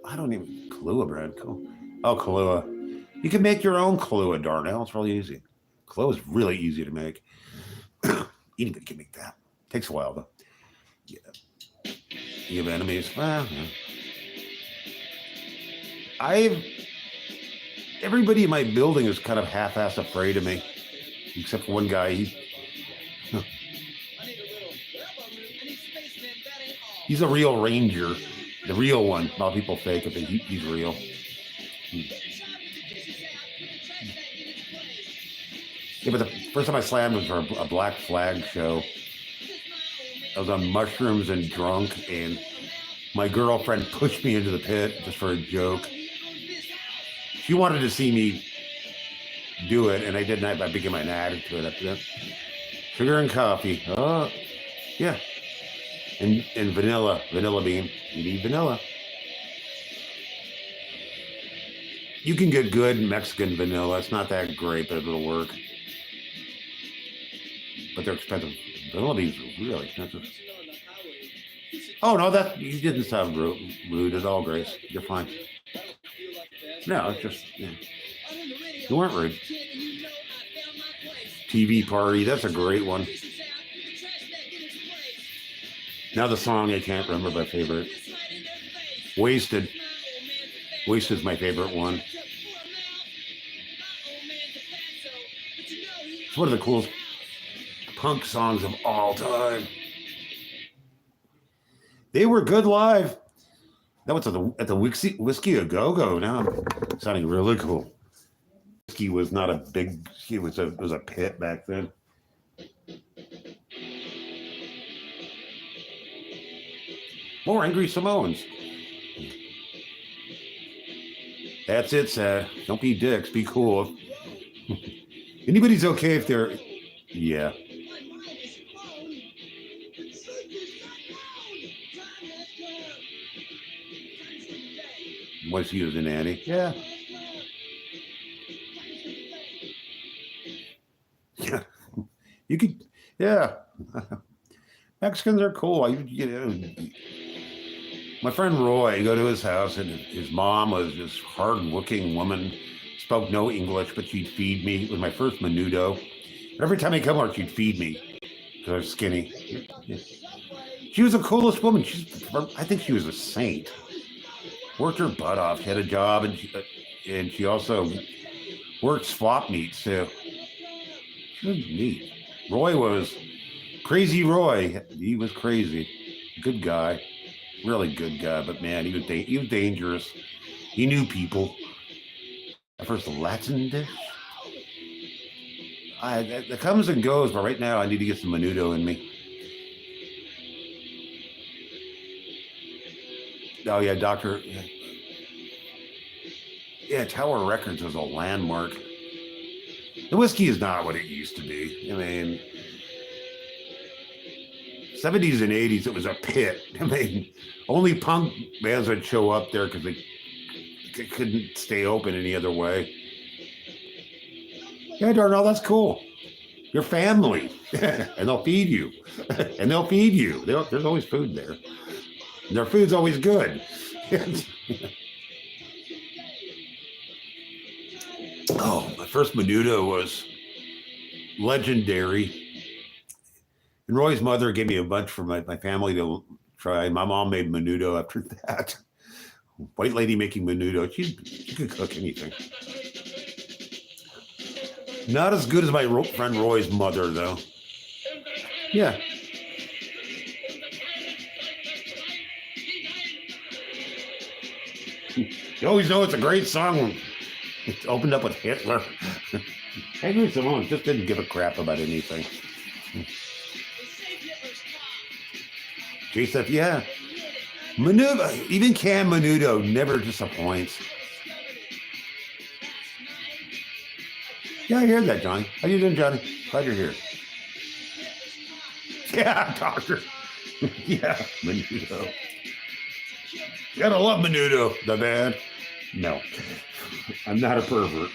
S1: I don't even, Kahlua brand. Cool. Oh, Kahlua. You can make your own Kahlua, Darnell. It's really easy. Kahlua is really easy to make. Anybody can make that. Takes a while, though. Yeah. You have enemies? Well, yeah. Everybody in my building is kind of half-ass afraid of me, except for one guy. He's a real ranger, the real one. A lot of people fake it, but he's real. Yeah, but the first time I slammed was for a Black Flag show. I was on mushrooms and drunk, and my girlfriend pushed me into the pit just for a joke. She wanted to see me do it, and I didn't. I became an addict to it after that. Sugar and coffee. Oh, yeah. And vanilla bean. You need vanilla. You can get good Mexican vanilla. It's not that great, but it'll work. But they're expensive. Vanilla beans are really expensive. Oh, no, that you didn't sound rude at all, Grace. You're fine. No, it's just, yeah. You weren't rude. TV Party, that's a great one. Now the song I can't remember my favorite. Wasted. Wasted's my favorite one. It's one of the coolest punk songs of all time. They were good live. That was at the Whiskey A Go Go. Now I'm sounding really cool. Whiskey was not a big. It was a pit back then. More Angry Samoans. That's it, Seth. Don't be dicks. Be cool. Anybody's okay if they're. Yeah. Was he was a nanny? Yeah. Yeah. You could. Yeah. Mexicans are cool. You know. My friend Roy, go to his house, and his mom was this hard-looking woman, spoke no English, but she'd feed me. It was my first menudo. Every time I come over, she'd feed me because I was skinny. Yeah. She was the coolest woman. I think she was a saint. Worked her butt off. She had a job, and she also worked swap meets too. She was neat. Roy was crazy. Roy, he was crazy. Good guy. Really good guy, but man, he was dangerous. He knew people. At first, the Latin dish. That comes and goes, but right now I need to get some menudo in me. Oh yeah, Doctor. Yeah, Tower Records was a landmark. The whiskey is not what it used to be. I mean, 70s and 80s, it was a pit. I mean, only punk bands would show up there because they couldn't stay open any other way. Yeah, Darnell, that's cool. Your family, and they'll feed you, and they'll feed you. There's always food there. And their food's always good. Oh, my first menudo was legendary. And Roy's mother gave me a bunch for my family to try. My mom made menudo after that. White lady making menudo. She could cook anything. Not as good as my friend Roy's mother, though. Yeah. You always know it's a great song when it's opened up with Hitler. Angry Samoans just didn't give a crap about anything. JSF, yeah. Menudo, even canned menudo never disappoints. Yeah, I hear that, Johnny. How you doing, Johnny? Glad you're here. Yeah, doctor. Yeah, menudo. You gotta love menudo, the band. No, I'm not a pervert.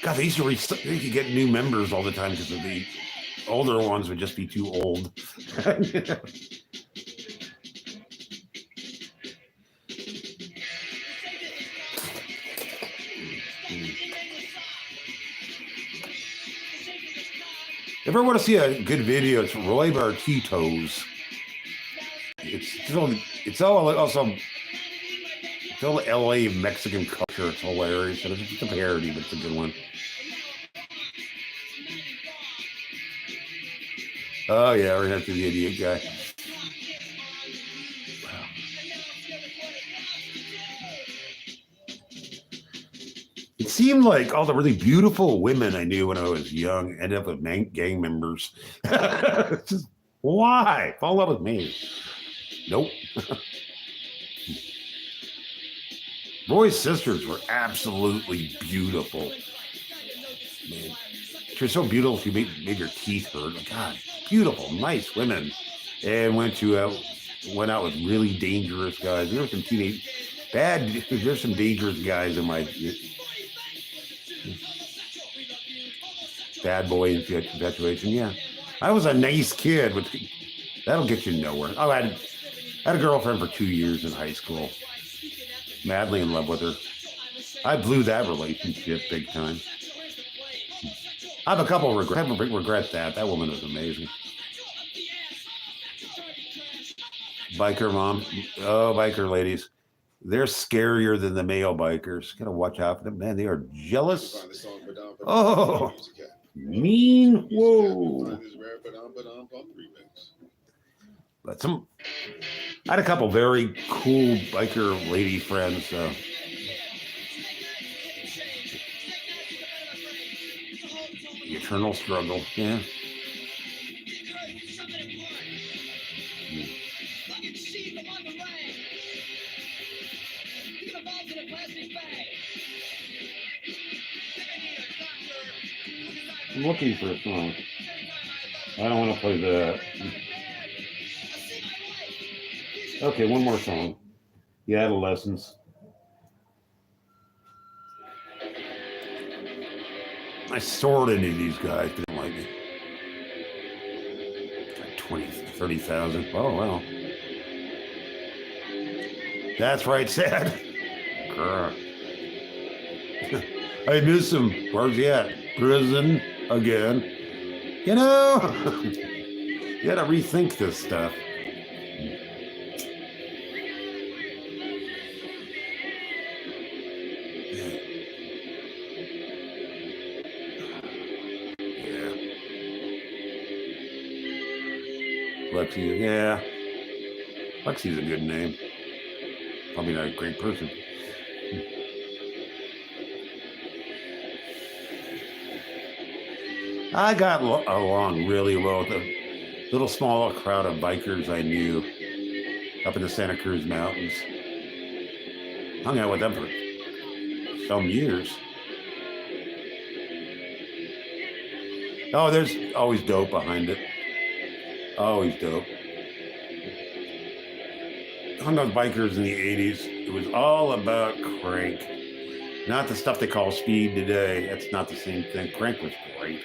S1: God, they used to get new members all the time because of the older ones would just be too old. If you ever want to see a good video, it's Roy Bartitos. It's all LA Mexican culture. It's hilarious. It's just a parody, but it's a good one. Oh yeah, we're gonna have to the idiot guy. Wow. It seemed like all the really beautiful women I knew when I was young ended up with gang members. Just, why? Fall in love with me. Nope. Roy's sisters were absolutely beautiful. Man, she was so beautiful she made your teeth hurt. God, beautiful, nice women. And went out with really dangerous guys. There were some There's some dangerous guys in my bad boy infatuation. Yeah, I was a nice kid, but that'll get you nowhere. Oh, I had a girlfriend for 2 years in high school. Madly in love with her. I blew that relationship big time. I have a couple of regrets. I have a big regret that. That woman was amazing. Biker mom. Oh, biker ladies. They're scarier than the male bikers. Gotta watch out for them. Man, they are jealous. Oh, mean. Whoa. But I had a couple very cool biker lady friends. The eternal struggle. Yeah. I'm looking for a song. I don't want to play that. Okay, one more song. The Adolescents. I soared into these guys. Didn't like me. 20, 30,000. Oh, well. That's right, sad. I miss him. Where's he at? Prison again. You know, you gotta rethink this stuff. Yeah. Lexi, yeah. Lexi's a good name. Probably not a great person. I got along really well with a little small crowd of bikers I knew up in the Santa Cruz Mountains. Hung out with them for some years. Oh, there's always dope behind it. Always dope. Hung out with bikers in the 80s. It was all about crank. Not the stuff they call speed today. That's not the same thing. Crank was great.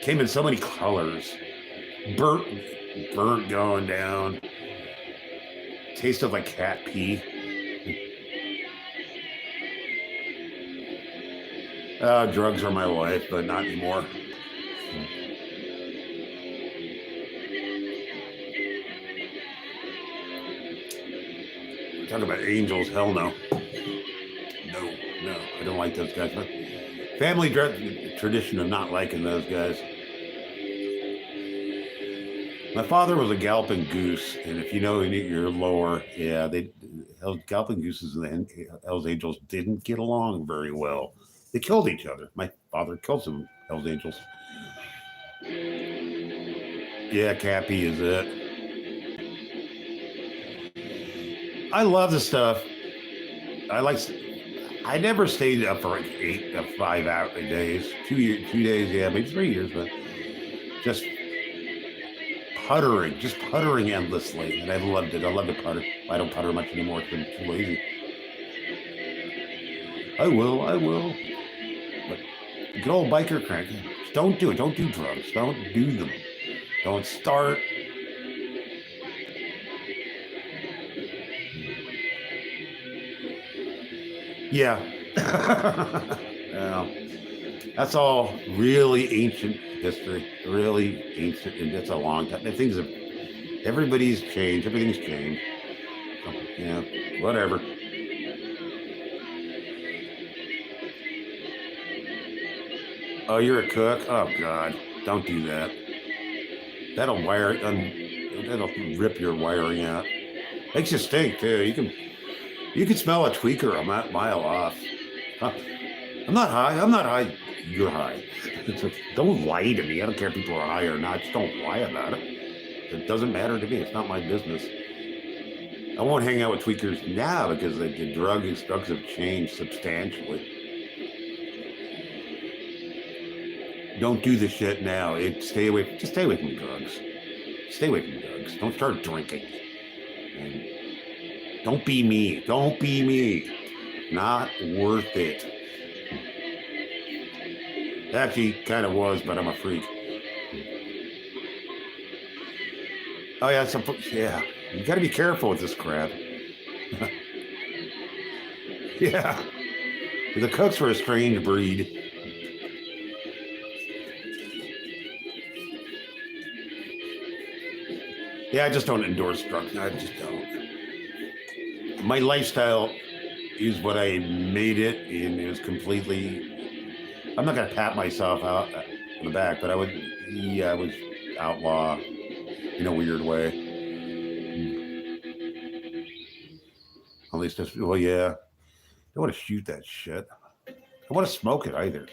S1: Came in so many colors. Burnt going down. Tasted like cat pee. Drugs are my life, but not anymore. Talk about angels, hell no. No, I don't like those guys. But family tradition of not liking those guys. My father was a Galloping Goose, and if you know your lore, yeah, Galloping Gooses and the Hells Angels didn't get along very well. They killed each other. My father killed some Hells Angels. Yeah, Cappy is it. I love the stuff. I never stayed up for like 8 to 5 hour days. 2 days, yeah, maybe 3 years, but just puttering endlessly, and I loved it. I love to putter. I don't putter much anymore. It's been too lazy. I will. But good old biker crank. Don't do it. Don't do drugs. Don't do them. Don't start. Yeah. Yeah. That's all really ancient history. Really ancient, and it's a long time. Everybody's changed. Everything's changed. Yeah, whatever. Oh, you're a cook? Oh God, don't do that. That'll rip your wiring out. Makes you stink too. You can smell a tweaker a mile off. I'm not high. You're high. Don't lie to me. I don't care if people are high or not. Just don't lie about it. It doesn't matter to me. It's not my business. I won't hang out with tweakers now because the drugs have changed substantially. Don't do the shit now. Just stay away from drugs. Stay away from drugs. Don't start drinking. And Don't be me. Don't be me. Not worth it. Actually, kind of was, but I'm a freak. Oh yeah, yeah. You got to be careful with this crap. Yeah, the cooks were a strange breed. Yeah, I just don't endorse drugs. I just don't. My lifestyle is what I made it, and it was completely. I'm not gonna pat myself out on the back, but I was outlaw in a weird way. At least, well, yeah. I don't want to shoot that shit. I don't want to smoke it either.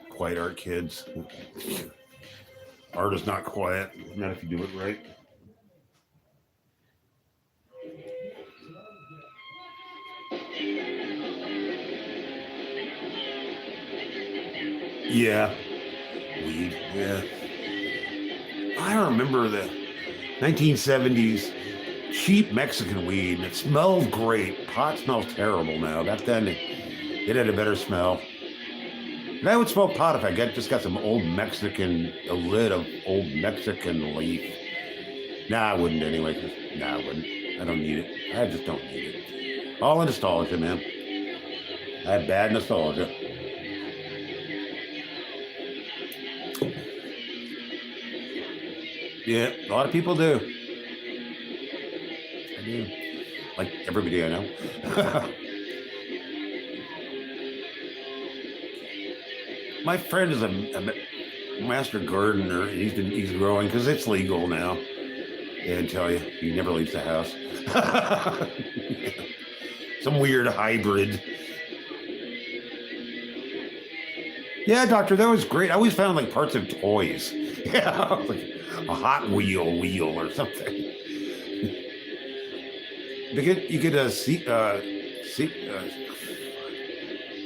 S1: Quiet art, kids. Art is not quiet, not if you do it right. Yeah. Weed, yeah. I remember the 1970s cheap Mexican weed. It smelled great. Pot smells terrible now. Back then, it had a better smell. And I would smoke pot if I just got some old Mexican, a lid of old Mexican leaf. Nah, I wouldn't anyway. Nah, I wouldn't. I don't need it. I just don't need it. All in nostalgia, man. I have bad nostalgia. Yeah, a lot of people do. I do. Like everybody I know. My friend is a master gardener. He's growing because it's legal now. And I tell you, he never leaves the house. Some weird hybrid. Yeah, doctor, that was great. I always found like parts of toys. Yeah, like a Hot wheel or something. You could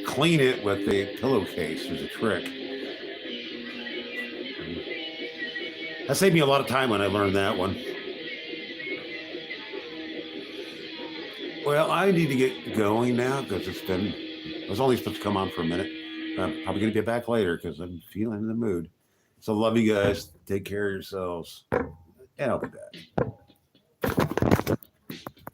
S1: clean it with a pillowcase. There's a trick. That saved me a lot of time when I learned that one. Well, I need to get going now because I was only supposed to come on for a minute. I'm probably going to get back later because I'm feeling in the mood. So love you guys. Take care of yourselves. And I'll be back.